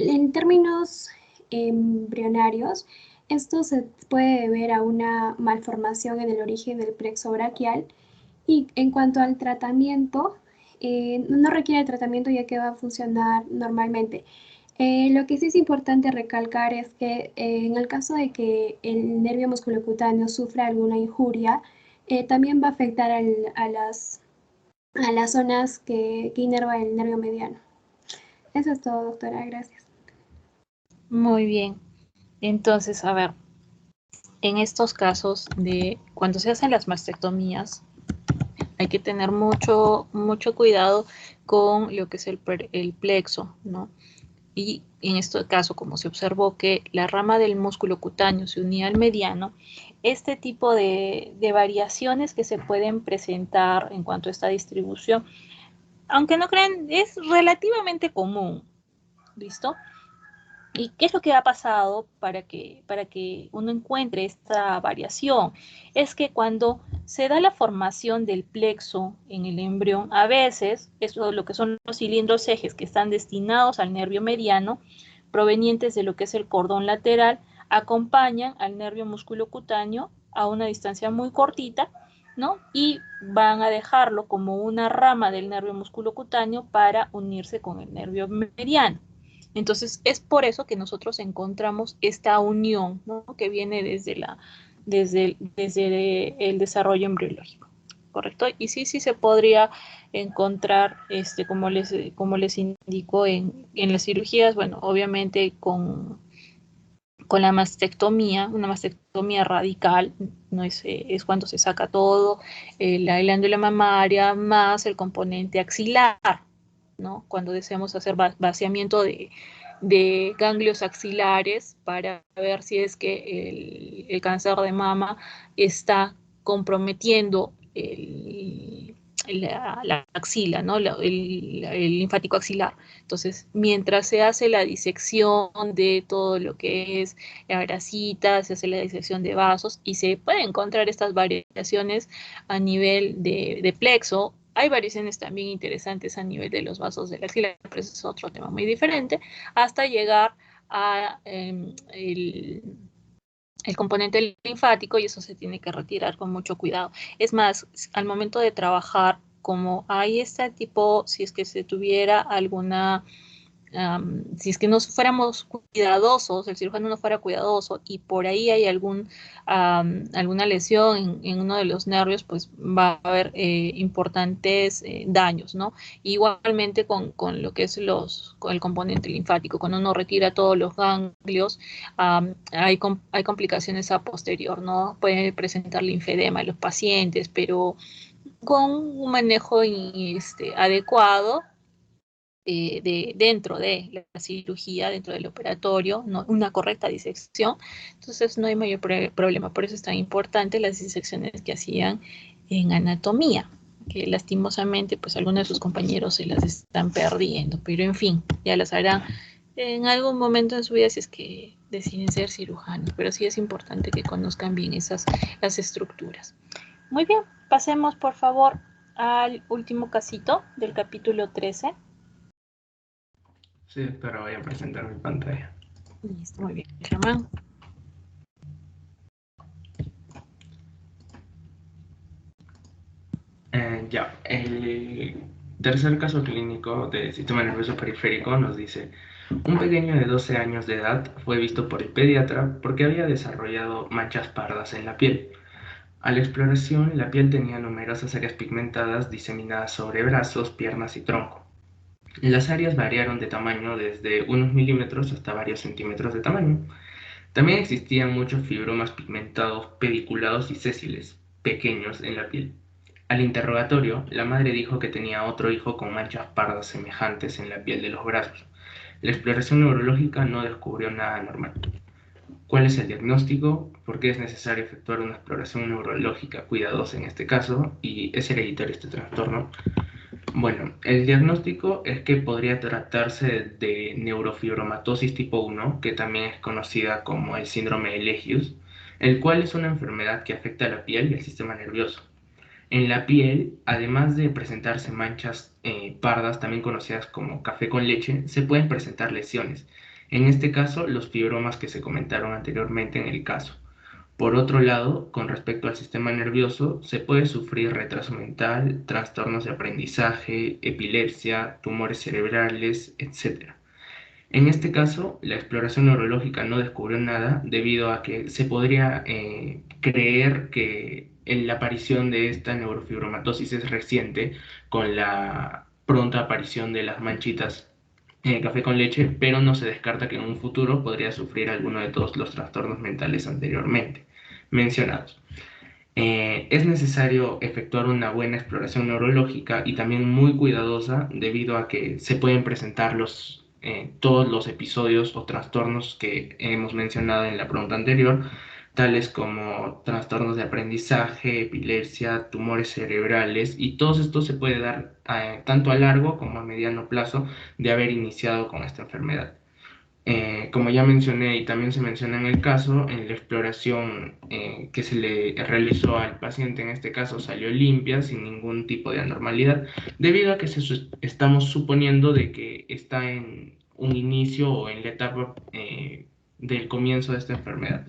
En términos embrionarios, esto se puede deber a una malformación en el origen del plexo braquial. Y en cuanto al tratamiento, no requiere tratamiento ya que va a funcionar normalmente. Lo que sí es importante recalcar es que en el caso de que el nervio musculocutáneo sufra alguna injuria, también va a afectar a las zonas que inerva el nervio mediano. Eso es todo, doctora. Gracias. Muy bien. Entonces, a ver, en estos casos de cuando se hacen las mastectomías, hay que tener mucho cuidado con lo que es el plexo, ¿no? Y en este caso, como se observó que la rama del músculo cutáneo se unía al mediano, este tipo de variaciones que se pueden presentar en cuanto a esta distribución, aunque no crean, es relativamente común, ¿listo? ¿Y qué es lo que ha pasado para que uno encuentre esta variación? Es que cuando se da la formación del plexo en el embrión, a veces, eso lo que son los cilindros ejes que están destinados al nervio mediano, provenientes de lo que es el cordón lateral, acompañan al nervio musculocutáneo a una distancia muy cortita, ¿no? Y van a dejarlo como una rama del nervio musculocutáneo para unirse con el nervio mediano. Entonces, es por eso que nosotros encontramos esta unión, ¿no? Que viene desde el desarrollo embriológico, ¿correcto? Y sí se podría encontrar, como les indico, en las cirugías, bueno, obviamente con la mastectomía, una mastectomía radical, no es cuando se saca todo, la glándula mamaria más el componente axilar, ¿no? Cuando deseamos hacer vaciamiento de ganglios axilares para ver si es que el cáncer de mama está comprometiendo la axila, ¿no? El linfático axilar. Entonces, mientras se hace la disección de todo lo que es la grasita, se hace la disección de vasos y se pueden encontrar estas variaciones a nivel de plexo. Hay variaciones también interesantes a nivel de los vasos de la axila, pero ese es otro tema muy diferente, hasta llegar a el componente linfático, y eso se tiene que retirar con mucho cuidado. Es más, al momento de trabajar, como hay este tipo, si es que se tuviera alguna, si es que no fuéramos cuidadosos, el cirujano no fuera cuidadoso y por ahí hay alguna lesión en uno de los nervios, pues va a haber importantes daños, ¿no? Igualmente con lo que es con el componente linfático, cuando uno retira todos los ganglios, hay complicaciones a posterior, ¿no? Pueden presentar linfedema en los pacientes, pero con un manejo adecuado, dentro de la cirugía, dentro del operatorio, ¿no? Una correcta disección, entonces no hay mayor problema. Por eso es tan importante las disecciones que hacían en anatomía, que lastimosamente pues algunos de sus compañeros se las están perdiendo, pero en fin, ya las harán en algún momento en su vida si es que deciden ser cirujanos, pero sí es importante que conozcan bien las estructuras. Muy bien, pasemos por favor al último casito del capítulo 13. Sí, pero voy a presentar mi pantalla. Listo, muy bien, Germán. Ya, el tercer caso clínico del sistema nervioso periférico nos dice: un pequeño de 12 años de edad fue visto por el pediatra porque había desarrollado manchas pardas en la piel. A la exploración, la piel tenía numerosas áreas pigmentadas diseminadas sobre brazos, piernas y tronco. Las áreas variaron de tamaño desde unos milímetros hasta varios centímetros de tamaño. También existían muchos fibromas pigmentados, pediculados y sésiles, pequeños en la piel. Al interrogatorio, la madre dijo que tenía otro hijo con manchas pardas semejantes en la piel de los brazos. La exploración neurológica no descubrió nada anormal. ¿Cuál es el diagnóstico? ¿Por qué es necesario efectuar una exploración neurológica cuidadosa en este caso? ¿Y es hereditario este trastorno? Bueno, el diagnóstico es que podría tratarse de neurofibromatosis tipo 1, que también es conocida como el síndrome de Legius, el cual es una enfermedad que afecta a la piel y el sistema nervioso. En la piel, además de presentarse manchas pardas, también conocidas como café con leche, se pueden presentar lesiones. En este caso, los fibromas que se comentaron anteriormente en el caso. Por otro lado, con respecto al sistema nervioso, se puede sufrir retraso mental, trastornos de aprendizaje, epilepsia, tumores cerebrales, etc. En este caso, la exploración neurológica no descubrió nada debido a que se podría creer que la aparición de esta neurofibromatosis es reciente con la pronta aparición de las manchitas en el café con leche, pero no se descarta que en un futuro podría sufrir alguno de todos los trastornos mentales anteriormente mencionados. Es necesario efectuar una buena exploración neurológica y también muy cuidadosa debido a que se pueden presentar todos los episodios o trastornos que hemos mencionado en la pregunta anterior, tales como trastornos de aprendizaje, epilepsia, tumores cerebrales, y todos estos se puede dar tanto a largo como a mediano plazo de haber iniciado con esta enfermedad. Como ya mencioné y también se menciona en el caso, en la exploración que se le realizó al paciente, en este caso salió limpia, sin ningún tipo de anormalidad, debido a que estamos suponiendo de que está en un inicio o en la etapa del comienzo de esta enfermedad.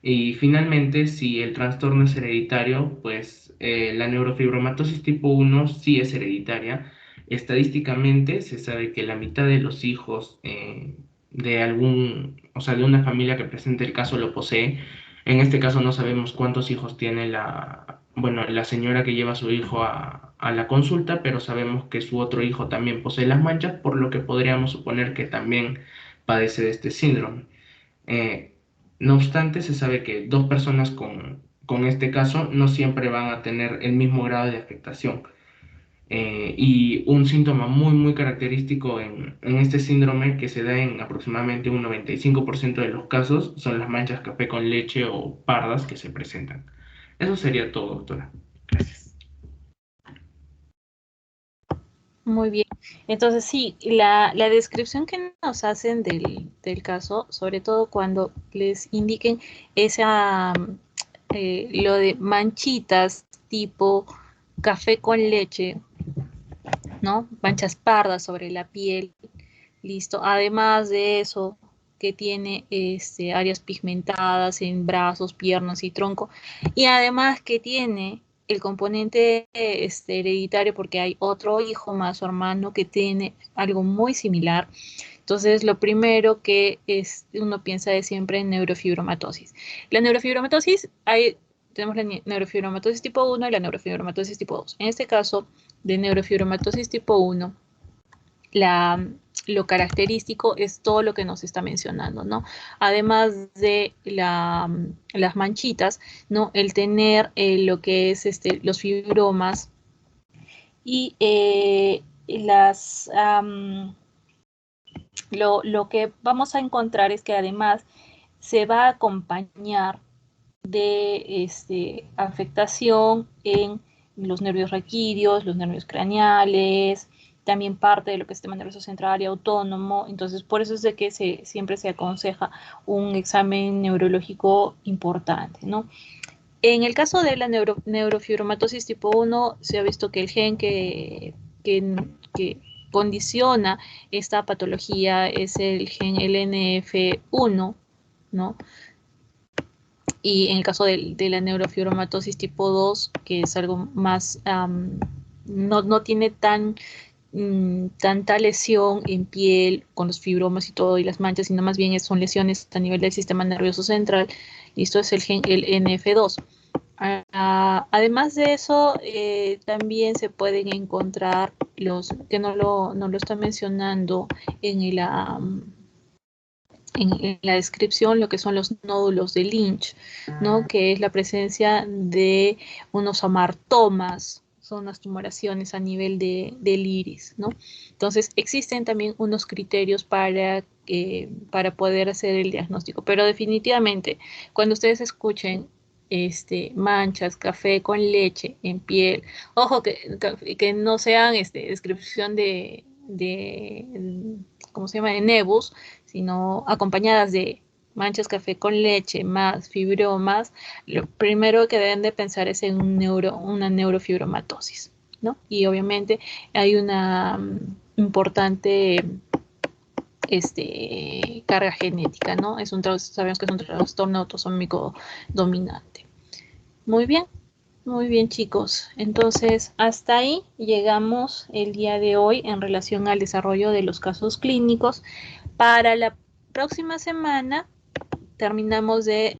Y finalmente, si el trastorno es hereditario, pues la neurofibromatosis tipo 1 sí es hereditaria. Estadísticamente se sabe que la mitad de los hijos de una familia que presente el caso lo posee. En este caso no sabemos cuántos hijos tiene la señora que lleva a su hijo a la consulta, pero sabemos que su otro hijo también posee las manchas, por lo que podríamos suponer que también padece de este síndrome. Eh, no obstante, se sabe que dos personas con este caso no siempre van a tener el mismo grado de afectación. Y un síntoma muy, muy característico en este síndrome, que se da en aproximadamente un 95% de los casos, son las manchas café con leche o pardas que se presentan. Eso sería todo, doctora. Gracias. Muy bien. Entonces, sí, la descripción que nos hacen del caso, sobre todo cuando les indiquen lo de manchitas tipo café con leche, ¿no? Manchas pardas sobre la piel, listo. Además de eso, que tiene áreas pigmentadas en brazos, piernas y tronco. Y además que tiene el componente hereditario, porque hay otro hijo más, su hermano, que tiene algo muy similar. Entonces, lo primero que uno piensa es siempre en neurofibromatosis. La neurofibromatosis, tenemos la neurofibromatosis tipo 1 y la neurofibromatosis tipo 2. En este caso, de neurofibromatosis tipo 1, lo característico es todo lo que nos está mencionando, ¿no? Además de las manchitas, ¿no? El tener lo que es los fibromas y lo que vamos a encontrar es que además se va a acompañar de afectación en los nervios raquídeos, los nervios craneales, también parte de lo que es el sistema nervioso central y autónomo. Entonces, por eso es de que siempre se aconseja un examen neurológico importante, ¿no? En el caso de la neurofibromatosis tipo 1, se ha visto que el gen que condiciona esta patología es el gen LNF1, ¿no? Y en el caso de la neurofibromatosis tipo 2, que es algo más, no tiene tanta lesión en piel con los fibromas y todo y las manchas, sino más bien son lesiones a nivel del sistema nervioso central. Y esto es el gen el NF2. Además de eso, también se pueden encontrar los que no lo está mencionando en la descripción, lo que son los nódulos de Lynch, ¿no? Que es la presencia de unos amartomas, son las tumoraciones a nivel del iris, ¿no? Entonces, existen también unos criterios para poder hacer el diagnóstico, pero definitivamente, cuando ustedes escuchen manchas, café con leche en piel, ojo que no sean descripción de ¿cómo se llama? De nebus, sino acompañadas de manchas café con leche más fibromas, lo primero que deben de pensar es en una neurofibromatosis, ¿no? Y obviamente hay una importante carga genética, ¿no? Sabemos que es un trastorno autosómico dominante. Muy bien, chicos. Entonces, hasta ahí llegamos el día de hoy en relación al desarrollo de los casos clínicos. Para la próxima semana terminamos de